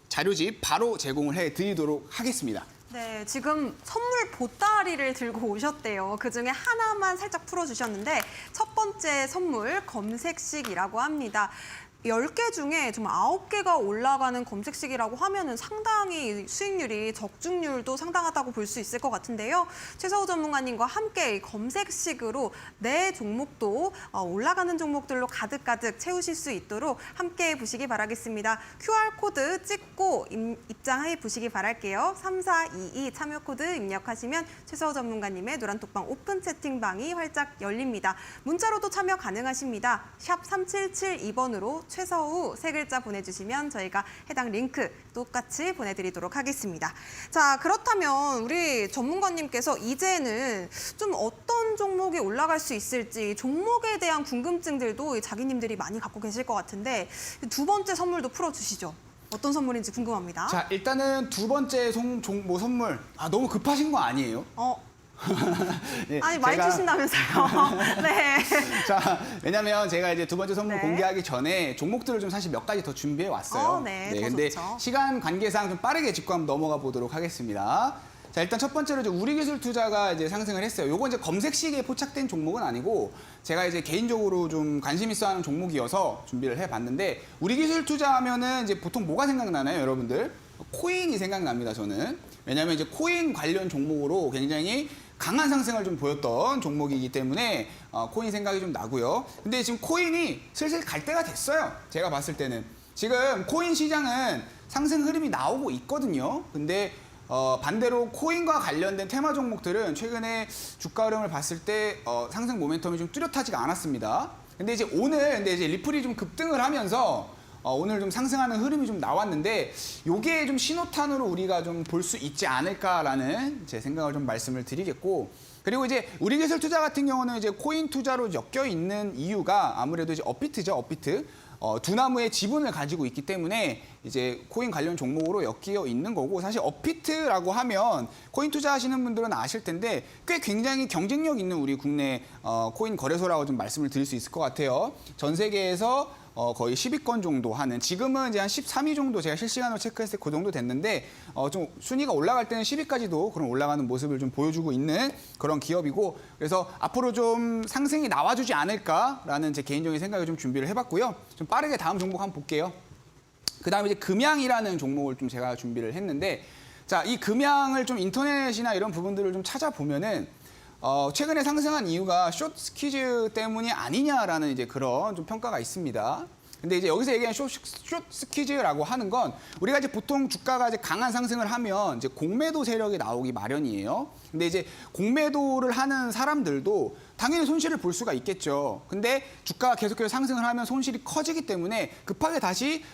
자료집 바로 제공을 해드리도록 하겠습니다. 네, 지금 선물 보따리를 들고 오셨대요. 그중에 하나만 살짝 풀어주셨는데 첫 번째 선물 검색식이라고 합니다. 10개 중에 좀 9개가 올라가는 검색식이라고 하면은 상당히 수익률이 적중률도 상당하다고 볼 수 있을 것 같은데요. 최서우 전문가님과 함께 이 검색식으로 내 종목도 올라가는 종목들로 가득가득 채우실 수 있도록 함께 보시기 바라겠습니다. QR코드 찍고 입장해 보시기 바랄게요. 3422 참여 코드 입력하시면 최서우 전문가님의 노란톡방 오픈 채팅방이 활짝 열립니다. 문자로도 참여 가능하십니다. 샵 3772번으로 최서우 세 글자 보내주시면 저희가 해당 링크 똑같이 보내드리도록 하겠습니다. 자, 그렇다면 우리 전문가님께서 이제는 좀 어떤 종목이 올라갈 수 있을지 종목에 대한 궁금증들도 자기님들이 많이 갖고 계실 것 같은데 두 번째 선물도 풀어주시죠. 어떤 선물인지 궁금합니다. 자, 일단은 두 번째 선물. 너무 급하신 거 아니에요? 네, 아니, 많이 주신다면서요. 네. 자, 왜냐면 제가 이제 두 번째 선물 네. 공개하기 전에 종목들을 좀 사실 몇 가지 더 준비해 왔어요. 네, 더 근데 좋죠. 시간 관계상 좀 빠르게 짚고 한번 넘어가 보도록 하겠습니다. 자, 일단 첫 번째로 이제 우리기술투자가 이제 상승을 했어요. 요거 이제 검색식에 포착된 종목은 아니고 제가 이제 개인적으로 좀 관심 있어 하는 종목이어서 준비를 해 봤는데 우리기술투자 하면은 이제 보통 뭐가 생각나나요, 여러분들? 코인이 생각납니다, 저는. 왜냐면 이제 코인 관련 종목으로 굉장히 강한 상승을 좀 보였던 종목이기 때문에 코인 생각이 좀 나고요. 근데 지금 코인이 슬슬 갈 때가 됐어요. 제가 봤을 때는. 지금 코인 시장은 상승 흐름이 나오고 있거든요. 근데 반대로 코인과 관련된 테마 종목들은 최근에 주가 흐름을 봤을 때 상승 모멘텀이 좀 뚜렷하지가 않았습니다. 근데 이제 리플이 좀 급등을 하면서 오늘 좀 상승하는 흐름이 좀 나왔는데 요게 좀 신호탄으로 우리가 좀 볼 수 있지 않을까라는 제 생각을 좀 말씀을 드리겠고 그리고 이제 우리기술투자 같은 경우는 이제 코인 투자로 엮여 있는 이유가 아무래도 이제 업비트죠, 업비트. 두 나무의 지분을 가지고 있기 때문에 이제 코인 관련 종목으로 엮여 있는 거고 사실 업비트라고 하면 코인 투자하시는 분들은 아실 텐데 꽤 굉장히 경쟁력 있는 우리 국내 코인 거래소라고 좀 말씀을 드릴 수 있을 것 같아요. 전 세계에서 거의 10위권 정도 하는 지금은 이제 한 13위 정도 제가 실시간으로 체크했을 때 그 정도 됐는데 좀 순위가 올라갈 때는 10위까지도 그런 올라가는 모습을 좀 보여주고 있는 그런 기업이고 그래서 앞으로 좀 상승이 나와주지 않을까라는 제 개인적인 생각을 좀 준비를 해봤고요. 좀 빠르게 다음 종목 한번 볼게요. 그다음에 이제 금양이라는 종목을 좀 제가 준비를 했는데 자, 이 금양을 좀 인터넷이나 이런 부분들을 좀 찾아보면은 최근에 상승한 이유가 숏 스퀴즈 때문이 아니냐라는 이제 그런 좀 평가가 있습니다. 근데 이제 여기서 얘기하는 숏 스퀴즈라고 하는 건 우리가 이제 보통 주가가 이제 강한 상승을 하면 이제 공매도 세력이 나오기 마련이에요. 근데 이제 공매도를 하는 사람들도 당연히 손실을 볼 수가 있겠죠. 근데 주가가 계속해서 상승을 하면 손실이 커지기 때문에 급하게 다시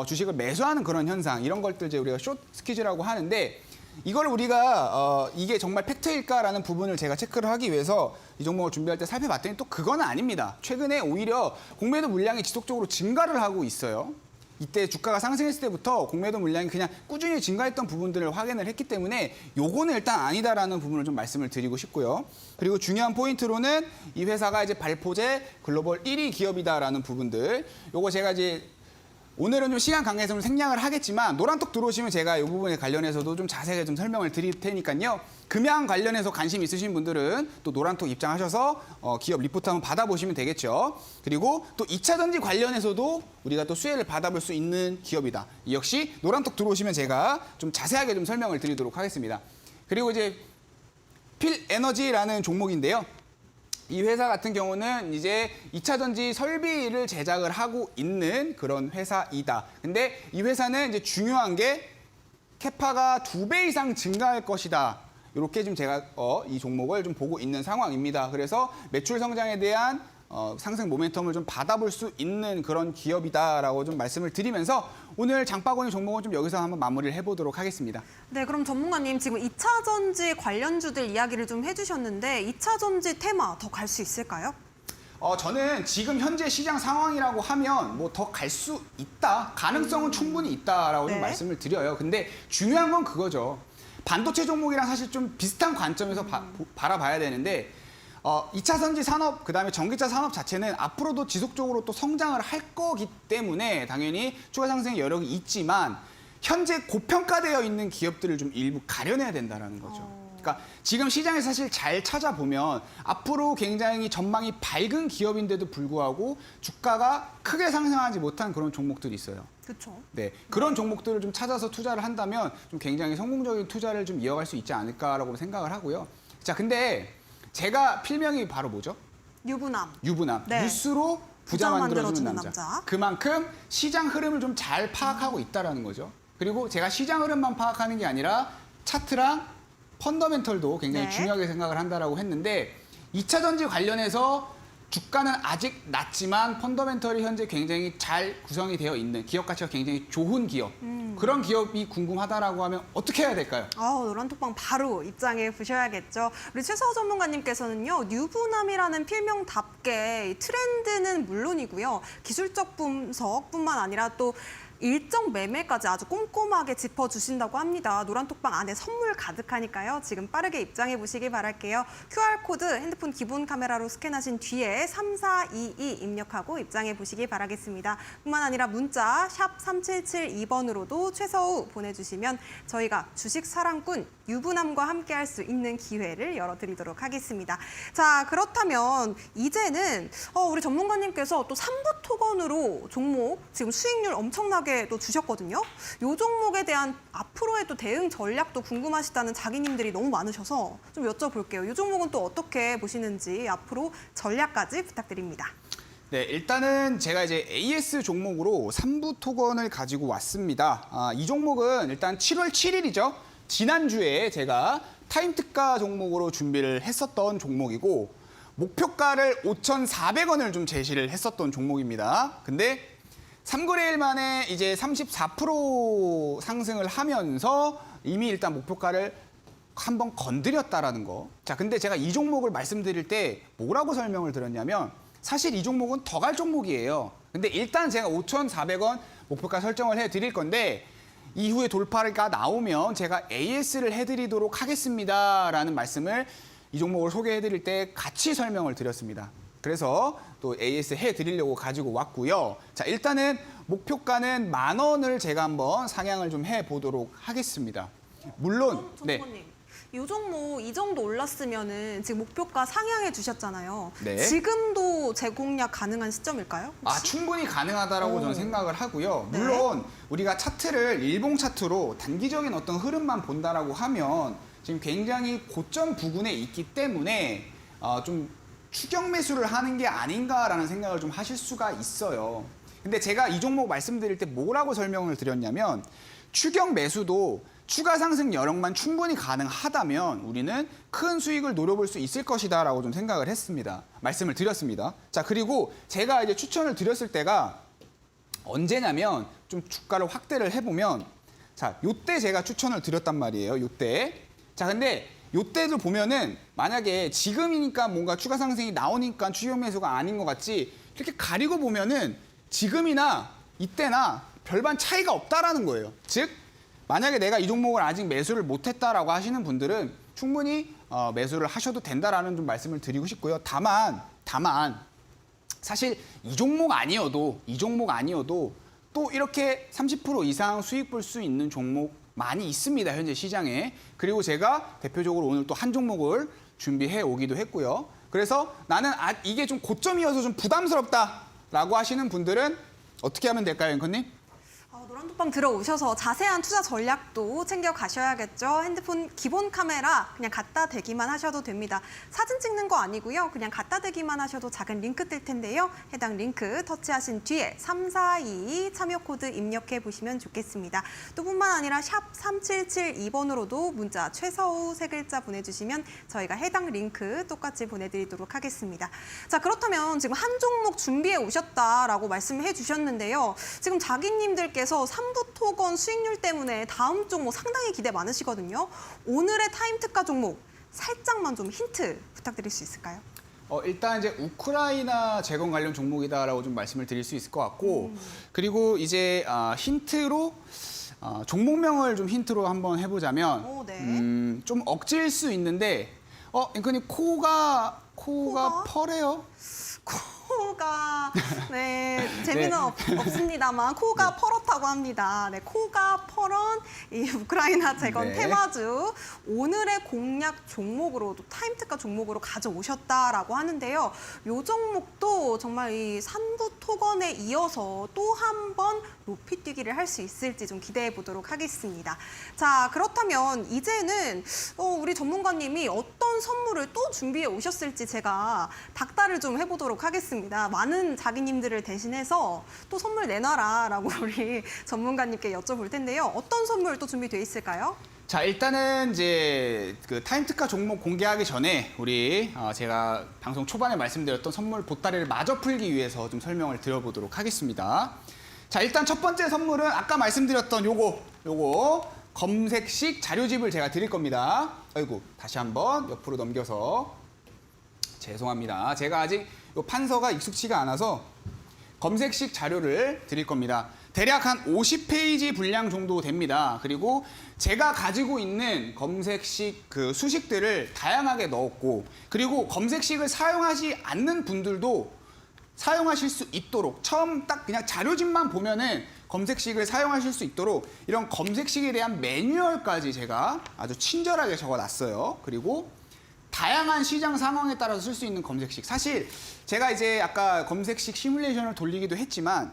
주식을 매수하는 그런 현상 이런 것들 이제 우리가 숏 스퀴즈라고 하는데 이걸 우리가 이게 정말 팩트일까라는 부분을 제가 체크를 하기 위해서 이 종목을 준비할 때 살펴봤더니 또 그건 아닙니다. 최근에 오히려 공매도 물량이 지속적으로 증가를 하고 있어요. 이때 주가가 상승했을 때부터 공매도 물량이 그냥 꾸준히 증가했던 부분들을 확인을 했기 때문에 요거는 일단 아니다라는 부분을 좀 말씀을 드리고 싶고요. 그리고 중요한 포인트로는 이 회사가 이제 발포제 글로벌 1위 기업이다라는 부분들. 요거 제가 이제 오늘은 좀 시간 관계에서 좀 생략을 하겠지만 노란톡 들어오시면 제가 이 부분에 관련해서도 좀 자세하게 좀 설명을 드릴 테니까요. 금양 관련해서 관심 있으신 분들은 또 노란톡 입장하셔서 기업 리포트 한번 받아보시면 되겠죠. 그리고 또 2차 전지 관련해서도 우리가 또 수혜를 받아볼 수 있는 기업이다. 이 역시 노란톡 들어오시면 제가 좀 자세하게 좀 설명을 드리도록 하겠습니다. 그리고 이제 필에너지라는 종목인데요. 이 회사 같은 경우는 이제 2차 전지 설비를 제작을 하고 있는 그런 회사이다. 근데 이 회사는 이제 중요한 게 캐파가 2배 이상 증가할 것이다. 이렇게 좀 제가 이 종목을 좀 보고 있는 상황입니다. 그래서 매출 성장에 대한 상승 모멘텀을 좀 받아볼 수 있는 그런 기업이다라고 좀 말씀을 드리면서 오늘 장바구니 종목은 좀 여기서 한번 마무리를 해보도록 하겠습니다. 네, 그럼 전문가님 지금 2차 전지 관련주들 이야기를 좀 해주셨는데 2차 전지 테마 더 갈 수 있을까요? 저는 지금 현재 시장 상황이라고 하면 뭐 더 갈 수 있다. 가능성은 충분히 있다라고 네. 좀 말씀을 드려요. 근데 중요한 건 그거죠. 반도체 종목이랑 사실 좀 비슷한 관점에서 바라봐야 되는데 2차 전지 산업, 그다음에 전기차 산업 자체는 앞으로도 지속적으로 또 성장을 할 거기 때문에 당연히 추가 상승의 여력이 있지만 현재 고평가되어 있는 기업들을 좀 일부 가려내야 된다라는 거죠. 그러니까 지금 시장에 사실 잘 찾아보면 앞으로 굉장히 전망이 밝은 기업인데도 불구하고 주가가 크게 상승하지 못한 그런 종목들이 있어요. 그렇죠. 네, 그런 종목들을 좀 찾아서 투자를 한다면 좀 굉장히 성공적인 투자를 좀 이어갈 수 있지 않을까라고 생각을 하고요. 자, 근데 제가 필명이 바로 뭐죠? 유부남. 유부남. 네. 뉴스로 부자 만들어주는 남자. 남자. 그만큼 시장 흐름을 좀 잘 파악하고 있다라는 거죠. 그리고 제가 시장 흐름만 파악하는 게 아니라 차트랑 펀더멘털도 굉장히 네. 중요하게 생각을 한다라고 했는데 2차 전지 관련해서 주가는 아직 낮지만 펀더멘털이 현재 굉장히 잘 구성이 되어 있는 기업 가치가 굉장히 좋은 기업. 그런 기업이 궁금하다라고 하면 어떻게 해야 될까요? 노란톡방 바로 입장해 보셔야겠죠. 우리 최서호 전문가님께서는요, 유부남이라는 필명답게 이 트렌드는 물론이고요, 기술적 분석뿐만 아니라 또 일정 매매까지 아주 꼼꼼하게 짚어주신다고 합니다. 노란톡방 안에 선물 가득하니까요. 지금 빠르게 입장해 보시기 바랄게요. QR코드 핸드폰 기본 카메라로 스캔하신 뒤에 3422 입력하고 입장해 보시기 바라겠습니다. 뿐만 아니라 문자 샵 3772번으로도 최서우 보내주시면 저희가 주식 사랑꾼 유부남과 함께 할 수 있는 기회를 열어드리도록 하겠습니다. 자, 그렇다면 이제는 우리 전문가님께서 또 3부 토건으로 종목 지금 수익률 엄청나게 또 주셨거든요. 이 종목에 대한 앞으로의 또 대응 전략도 궁금하시다는 자기님들이 너무 많으셔서 좀 여쭤볼게요. 이 종목은 또 어떻게 보시는지 앞으로 전략까지 부탁드립니다. 네, 일단은 제가 이제 AS 종목으로 3부 토건을 가지고 왔습니다. 이 종목은 일단 7월 7일이죠. 지난주에 제가 타임 특가 종목으로 준비를 했었던 종목이고 목표가를 5,400원을 좀 제시를 했었던 종목입니다. 근데 3거래일 만에 이제 34% 상승을 하면서 이미 일단 목표가를 한번 건드렸다라는 거. 자, 근데 제가 이 종목을 말씀드릴 때 뭐라고 설명을 드렸냐면 사실 이 종목은 더 갈 종목이에요. 근데 일단 제가 5,400원 목표가 설정을 해드릴 건데 이후에 돌파가 나오면 제가 AS를 해드리도록 하겠습니다라는 말씀을 이 종목을 소개해드릴 때 같이 설명을 드렸습니다. 그래서 또 AS 해드리려고 가지고 왔고요. 자, 일단은 목표가는 10,000원을 제가 한번 상향을 좀 해보도록 하겠습니다. 물론, 전문가님, 이 종목 이 정도 올랐으면은 지금 목표가 상향해 주셨잖아요. 네. 지금도 재공략 가능한 시점일까요? 혹시? 충분히 가능하다라고 저는 생각을 하고요. 물론 우리가 차트를 일봉 차트로 단기적인 어떤 흐름만 본다라고 하면 지금 굉장히 고점 부근에 있기 때문에 좀 추격 매수를 하는 게 아닌가라는 생각을 좀 하실 수가 있어요. 근데 제가 이 종목 말씀드릴 때 뭐라고 설명을 드렸냐면 추격 매수도 추가 상승 여력만 충분히 가능하다면 우리는 큰 수익을 노려볼 수 있을 것이다라고 좀 생각을 했습니다. 말씀을 드렸습니다. 자, 그리고 제가 이제 추천을 드렸을 때가 언제냐면 좀 주가를 확대를 해보면 자, 요때 제가 추천을 드렸단 말이에요. 요때. 자, 근데 요때도 보면은 만약에 지금이니까 뭔가 추가 상승이 나오니까 추격 매수가 아닌 것 같지 이렇게 가리고 보면은 지금이나 이때나 별반 차이가 없다라는 거예요. 즉 만약에 내가 이 종목을 아직 매수를 못했다라고 하시는 분들은 충분히 매수를 하셔도 된다라는 좀 말씀을 드리고 싶고요. 다만 사실 이 종목 아니어도 또 이렇게 30% 이상 수익 볼 수 있는 종목 많이 있습니다. 현재 시장에. 그리고 제가 대표적으로 오늘 또 한 종목을 준비해 오기도 했고요. 그래서 나는 이게 좀 고점이어서 좀 부담스럽다라고 하시는 분들은 어떻게 하면 될까요, 앵커님? 노란톡방 들어오셔서 자세한 투자 전략도 챙겨 가셔야겠죠. 핸드폰 기본 카메라 그냥 갖다 대기만 하셔도 됩니다. 사진 찍는 거 아니고요. 그냥 갖다 대기만 하셔도 작은 링크 뜰 텐데요. 해당 링크 터치하신 뒤에 3422 참여 코드 입력해 보시면 좋겠습니다. 또 뿐만 아니라 샵 3772번으로도 문자 최서우 세 글자 보내주시면 저희가 해당 링크 똑같이 보내드리도록 하겠습니다. 자, 그렇다면 지금 한 종목 준비해 오셨다라고 말씀해 주셨는데요. 지금 자기님들께서 3부 토건 수익률 때문에 다음 종목 상당히 기대 많으시거든요. 오늘의 타임 특가 종목 살짝만 좀 힌트 부탁드릴 수 있을까요? 일단 이제 우크라이나 재건 관련 종목이다라고 좀 말씀을 드릴 수 있을 것 같고 그리고 이제 힌트로 종목명을 좀 힌트로 한번 해보자면 네. 좀 억지일 수 있는데 앵커님 코가 펄해요? 코가 네, 재미는 없습니다만 코가 퍼렇다고 합니다. 네, 코가 퍼런 이 우크라이나 재건 네. 테마주 오늘의 공략 종목으로 또 타임 특가 종목으로 가져오셨다라고 하는데요. 이 종목도 정말 이 산부 토건에 이어서 또 한 번 높이 뛰기를 할 수 있을지 좀 기대해 보도록 하겠습니다. 자, 그렇다면 이제는 우리 전문가님이 어떤 선물을 또 준비해 오셨을지 제가 닥달을 좀 해보도록 하겠습니다. 많은 자기님들을 대신해서 또 선물 내놔라라고 우리 전문가님께 여쭤볼 텐데요. 어떤 선물 또 준비되어 있을까요? 자, 일단은 이제 그 타임 특가 종목 공개하기 전에 우리 제가 방송 초반에 말씀드렸던 선물 보따리를 마저 풀기 위해서 좀 설명을 드려보도록 하겠습니다. 자, 일단 첫 번째 선물은 아까 말씀드렸던 요거 검색식 자료집을 제가 드릴 겁니다. 아이고, 다시 한번 옆으로 넘겨서 죄송합니다. 제가 아직 요 판서가 익숙치가 않아서 검색식 자료를 드릴 겁니다. 대략 한 50페이지 분량 정도 됩니다. 그리고 제가 가지고 있는 검색식 그 수식들을 다양하게 넣었고, 그리고 검색식을 사용하지 않는 분들도 사용하실 수 있도록 처음 딱 그냥 자료집만 보면은 검색식을 사용하실 수 있도록 이런 검색식에 대한 매뉴얼까지 제가 아주 친절하게 적어놨어요. 그리고 다양한 시장 상황에 따라서 쓸 수 있는 검색식. 사실 제가 이제 아까 검색식 시뮬레이션을 돌리기도 했지만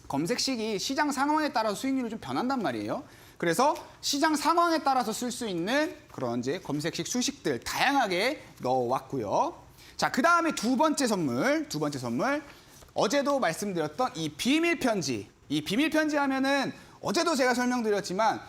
검색식이 시장 상황에 따라서 수익률이 좀 변한단 말이에요. 그래서 시장 상황에 따라서 쓸 수 있는 그런 이제 검색식 수식들 다양하게 넣어왔고요. 자, 그 다음에 두 번째 선물. 어제도 말씀드렸던 이 비밀 편지. 이 비밀 편지 하면은 어제도 제가 설명드렸지만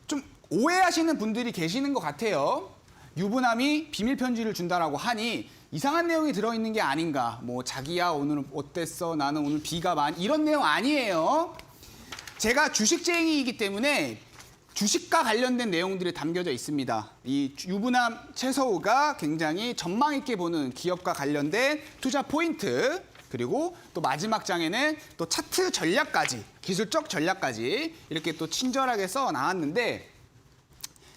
좀 오해하시는 분들이 계시는 것 같아요. 유부남이 비밀 편지를 준다라고 하니 이상한 내용이 들어있는 게 아닌가. 뭐 자기야 오늘 어땠어? 나는 오늘 비가 많이 이런 내용 아니에요. 제가 주식쟁이이기 때문에 주식과 관련된 내용들이 담겨져 있습니다. 이 유부남 최서우가 굉장히 전망 있게 보는 기업과 관련된 투자 포인트, 그리고 또 마지막 장에는 또 차트 전략까지, 기술적 전략까지 이렇게 또 친절하게 써 나왔는데,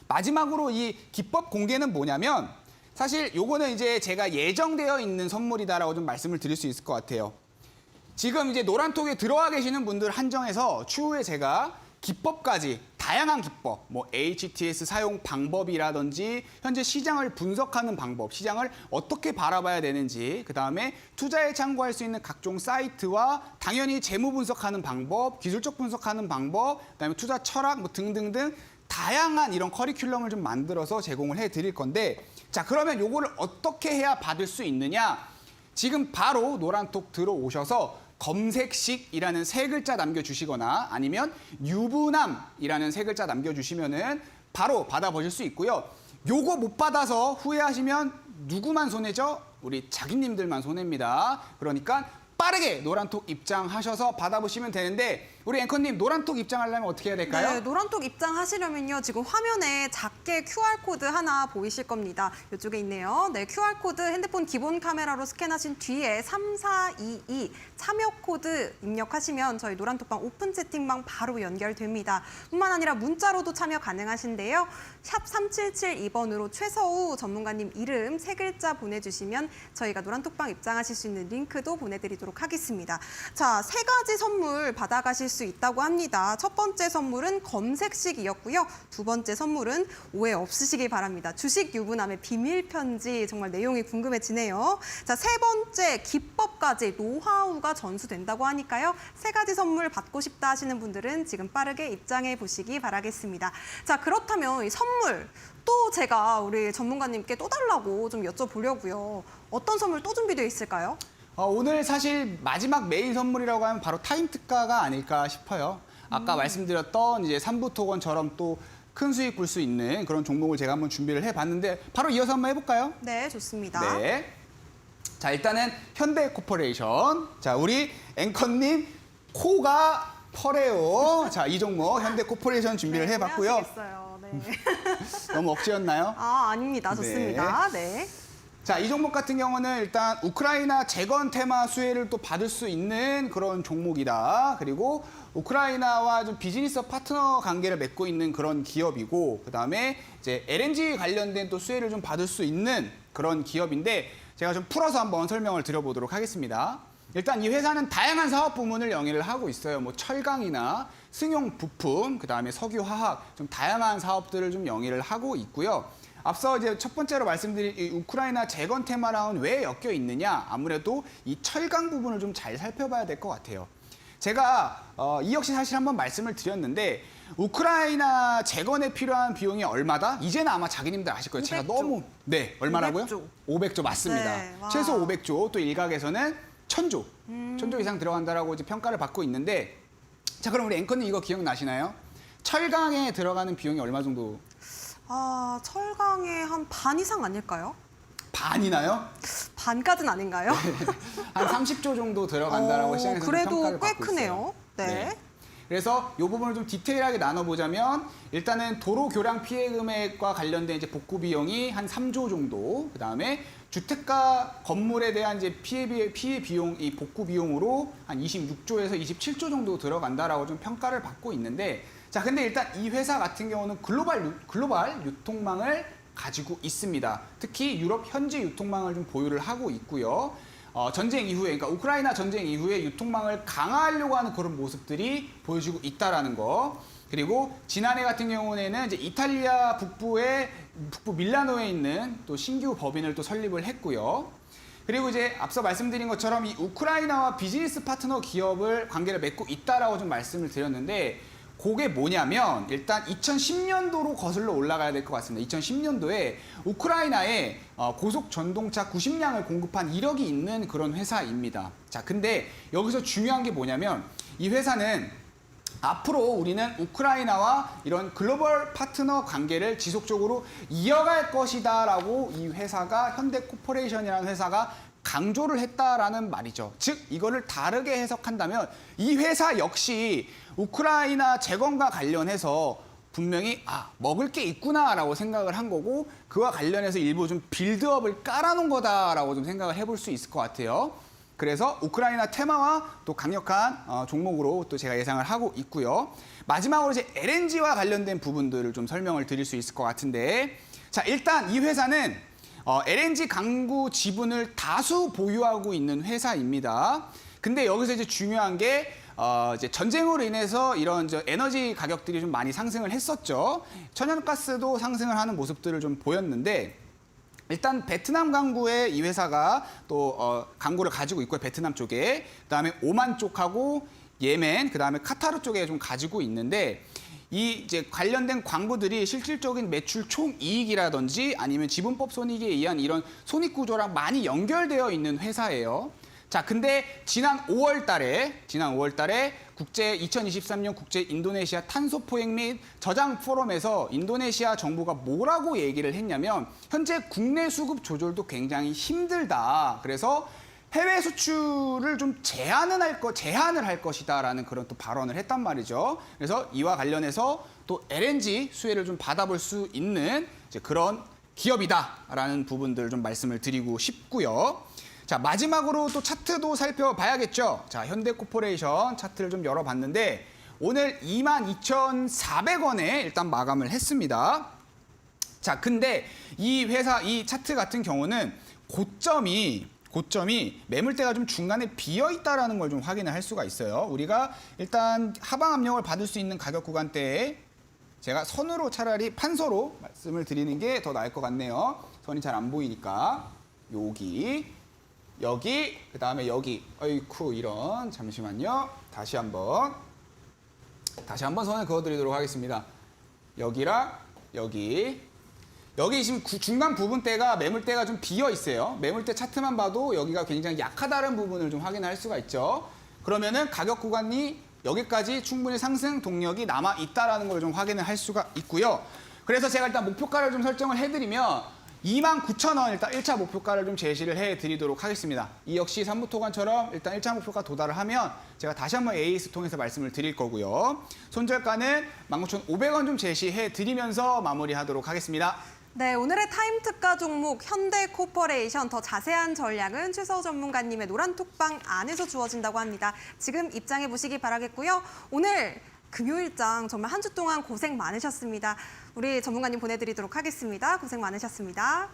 마지막으로 이 기법 공개는 뭐냐면 사실 요거는 이제 제가 예정되어 있는 선물이다라고 좀 말씀을 드릴 수 있을 것 같아요. 지금 이제 노란톡에 들어와 계시는 분들 한정해서 추후에 제가 기법까지 다양한 기법, 뭐 HTS 사용 방법이라든지 현재 시장을 분석하는 방법, 시장을 어떻게 바라봐야 되는지, 그다음에 투자에 참고할 수 있는 각종 사이트와 당연히 재무 분석하는 방법, 기술적 분석하는 방법, 그다음에 투자 철학 뭐 등등등 다양한 이런 커리큘럼을 좀 만들어서 제공을 해드릴 건데, 자, 그러면 요거를 어떻게 해야 받을 수 있느냐? 지금 바로 노란톡 들어오셔서 검색식이라는 세 글자 남겨주시거나 아니면 유부남이라는 세 글자 남겨주시면은 바로 받아보실 수 있고요. 요거 못 받아서 후회하시면 누구만 손해죠? 우리 자기님들만 손해입니다. 그러니까 빠르게 노란톡 입장하셔서 받아보시면 되는데, 우리 앵커님 노란톡 입장하려면 어떻게 해야 될까요? 네, 노란톡 입장하시려면요. 지금 화면에 작게 QR코드 하나 보이실 겁니다. 이쪽에 있네요. 네, QR코드 핸드폰 기본 카메라로 스캔하신 뒤에 3422 참여 코드 입력하시면 저희 노란톡방 오픈 채팅방 바로 연결됩니다. 뿐만 아니라 문자로도 참여 가능하신데요. 샵 3772번으로 최서우 전문가님 이름 세 글자 보내주시면 저희가 노란톡방 입장하실 수 있는 링크도 보내드리도록 하겠습니다. 자, 세 가지 선물 받아가실 수 있다고 합니다. 첫 번째 선물은 검색식이었고요. 두 번째 선물은 오해 없으시길 바랍니다. 주식 유부남의 비밀 편지, 정말 내용이 궁금해지네요. 자, 세 번째 기법까지 노하우가 전수된다고 하니까요. 세 가지 선물 받고 싶다 하시는 분들은 지금 빠르게 입장해 보시기 바라겠습니다. 자, 그렇다면 이 선물 또 제가 우리 전문가님께 또 달라고 좀 여쭤보려고요. 어떤 선물 또 준비되어 있을까요? 오늘 사실 마지막 메인 선물이라고 하면 바로 타임 특가가 아닐까 싶어요. 아까 말씀드렸던 이제 삼부토건처럼 또 큰 수익 볼 수 있는 그런 종목을 제가 한번 준비를 해봤는데 바로 이어서 한번 해볼까요? 네, 좋습니다. 네. 자, 일단은 현대코퍼레이션. 자, 우리 앵커님 코가 퍼래요. 자, 이 종목 현대코퍼레이션 준비를 네, 해봤고요. 하시겠어요. 네. 너무 억지였나요? 아, 아닙니다. 좋습니다. 네. 자, 이 종목 같은 경우는 일단 우크라이나 재건 테마 수혜를 또 받을 수 있는 그런 종목이다. 그리고 우크라이나와 좀 비즈니스 파트너 관계를 맺고 있는 그런 기업이고, 그다음에 이제 LNG 관련된 또 수혜를 좀 받을 수 있는 그런 기업인데, 제가 좀 풀어서 한번 설명을 드려보도록 하겠습니다. 일단 이 회사는 다양한 사업 부문을 영위를 하고 있어요. 뭐 철강이나 승용 부품, 그다음에 석유 화학, 좀 다양한 사업들을 좀 영위를 하고 있고요. 앞서 이제 첫 번째로 말씀드린 이 우크라이나 재건 테마랑은 왜 엮여 있느냐? 아무래도 이 철강 부분을 좀 잘 살펴봐야 될 것 같아요. 제가 이 역시 사실 한번 말씀을 드렸는데 우크라이나 재건에 필요한 비용이 얼마다? 이제는 아마 자기님들 아실 거예요. 제가 500조. 너무 네 얼마라고요? 500조. 500조 맞습니다. 네, 와. 최소 500조, 또 일각에서는 1000조, 1000조 이상 들어간다라고 이제 평가를 받고 있는데 자 그럼 우리 앵커님 이거 기억나시나요? 철강에 들어가는 비용이 얼마 정도? 아, 철강의 한 반 이상 아닐까요? 반이나요? 반까지는 아닌가요? 한 30조 정도 들어간다라고 시장에서 그래도 평가를 꽤 받고 크네요. 있어요. 네. 그래서 이 부분을 좀 디테일하게 나눠보자면 일단은 도로 교량 피해 금액과 관련된 이제 복구 비용이 한 3조 정도, 그 다음에 주택가 건물에 대한 이제 피해 비용, 이 복구 비용으로 한 26조에서 27조 정도 들어간다라고 좀 평가를 받고 있는데, 자 근데 일단 이 회사 같은 경우는 글로벌 유통망을 가지고 있습니다. 특히 유럽 현지 유통망을 좀 보유를 하고 있고요. 전쟁 이후에, 그러니까 우크라이나 전쟁 이후에 유통망을 강화하려고 하는 그런 모습들이 보여지고 있다라는 거. 그리고 지난해 같은 경우에는 이제 이탈리아 북부 밀라노에 있는 또 신규 법인을 또 설립을 했고요. 그리고 이제 앞서 말씀드린 것처럼 이 우크라이나와 비즈니스 파트너 기업을 관계를 맺고 있다라고 좀 말씀을 드렸는데, 그게 뭐냐면 일단 2010년도로 거슬러 올라가야 될 것 같습니다. 2010년도에 우크라이나에 고속 전동차 90량을 공급한 이력이 있는 그런 회사입니다. 자, 근데 여기서 중요한 게 뭐냐면 이 회사는 앞으로 우리는 우크라이나와 이런 글로벌 파트너 관계를 지속적으로 이어갈 것이다라고 이 회사가 현대코퍼레이션이라는 회사가 강조를 했다라는 말이죠. 즉 이거를 다르게 해석한다면 이 회사 역시 우크라이나 재건과 관련해서 분명히 먹을 게 있구나라고 생각을 한 거고, 그와 관련해서 일부 좀 빌드업을 깔아놓은 거다라고 좀 생각을 해볼 수 있을 것 같아요. 그래서 우크라이나 테마와 또 강력한 종목으로 또 제가 예상을 하고 있고요. 마지막으로 이제 LNG와 관련된 부분들을 좀 설명을 드릴 수 있을 것 같은데, 자 일단 이 회사는 LNG 강구 지분을 다수 보유하고 있는 회사입니다. 근데 여기서 이제 중요한 게 이제 전쟁으로 인해서 이런 에너지 가격들이 좀 많이 상승을 했었죠. 천연가스도 상승을 하는 모습들을 좀 보였는데, 일단 베트남 강구에 이 회사가 또 강구를 가지고 있고요. 베트남 쪽에. 그다음에 오만 쪽하고 예멘, 그다음에 카타르 쪽에 좀 가지고 있는데, 이 이제 관련된 광부들이 실질적인 매출 총이익이라든지 아니면 지분법 손익에 의한 이런 손익 구조랑 많이 연결되어 있는 회사예요. 자, 근데 지난 5월 달에 2023년 국제 인도네시아 탄소 포획 및 저장 포럼에서 인도네시아 정부가 뭐라고 얘기를 했냐면 현재 국내 수급 조절도 굉장히 힘들다. 그래서 해외 수출을 좀 제한을 할 것이다라는 그런 또 발언을 했단 말이죠. 그래서 이와 관련해서 또 LNG 수혜를 좀 받아볼 수 있는 이제 그런 기업이다라는 부분들을 좀 말씀을 드리고 싶고요. 자, 마지막으로 또 차트도 살펴봐야겠죠. 자, 현대코퍼레이션 차트를 좀 열어봤는데 오늘 22,400원에 일단 마감을 했습니다. 자, 근데 이 회사, 이 차트 같은 경우는 고점이 매물대가 좀 중간에 비어 있다라는 걸 좀 확인을 할 수가 있어요. 우리가 일단 하방 압력을 받을 수 있는 가격 구간대에 제가 선으로 차라리 판서로 말씀을 드리는 게 더 나을 것 같네요. 선이 잘 안 보이니까 여기, 그다음에 여기. 어이쿠 이런. 잠시만요. 다시 한번 선을 그어드리도록 하겠습니다. 여기랑 여기 지금 중간 부분대가 매물대가 좀 비어 있어요. 매물대 차트만 봐도 여기가 굉장히 약하다는 부분을 좀 확인할 수가 있죠. 그러면은 가격 구간이 여기까지 충분히 상승 동력이 남아 있다라는 걸 좀 확인을 할 수가 있고요. 그래서 제가 일단 목표가를 좀 설정을 해드리면 29,000원 일단 1차 목표가를 좀 제시를 해드리도록 하겠습니다. 이 역시 삼부토관처럼 일단 1차 목표가 도달을 하면 제가 다시 한번 AS 통해서 말씀을 드릴 거고요. 손절가는 19,500원 좀 제시해드리면서 마무리하도록 하겠습니다. 네, 오늘의 타임 특가 종목 현대코퍼레이션 더 자세한 전략은 최서우 전문가님의 노란톡방 안에서 주어진다고 합니다. 지금 입장해 보시기 바라겠고요. 오늘 금요일장 정말 한 주 동안 고생 많으셨습니다. 우리 전문가님 보내드리도록 하겠습니다. 고생 많으셨습니다.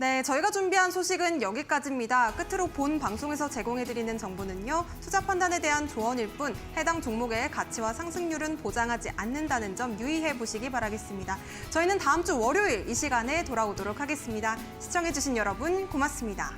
네, 저희가 준비한 소식은 여기까지입니다. 끝으로 본 방송에서 제공해드리는 정보는요, 투자 판단에 대한 조언일 뿐 해당 종목의 가치와 상승률은 보장하지 않는다는 점 유의해 보시기 바라겠습니다. 저희는 다음 주 월요일 이 시간에 돌아오도록 하겠습니다. 시청해주신 여러분 고맙습니다.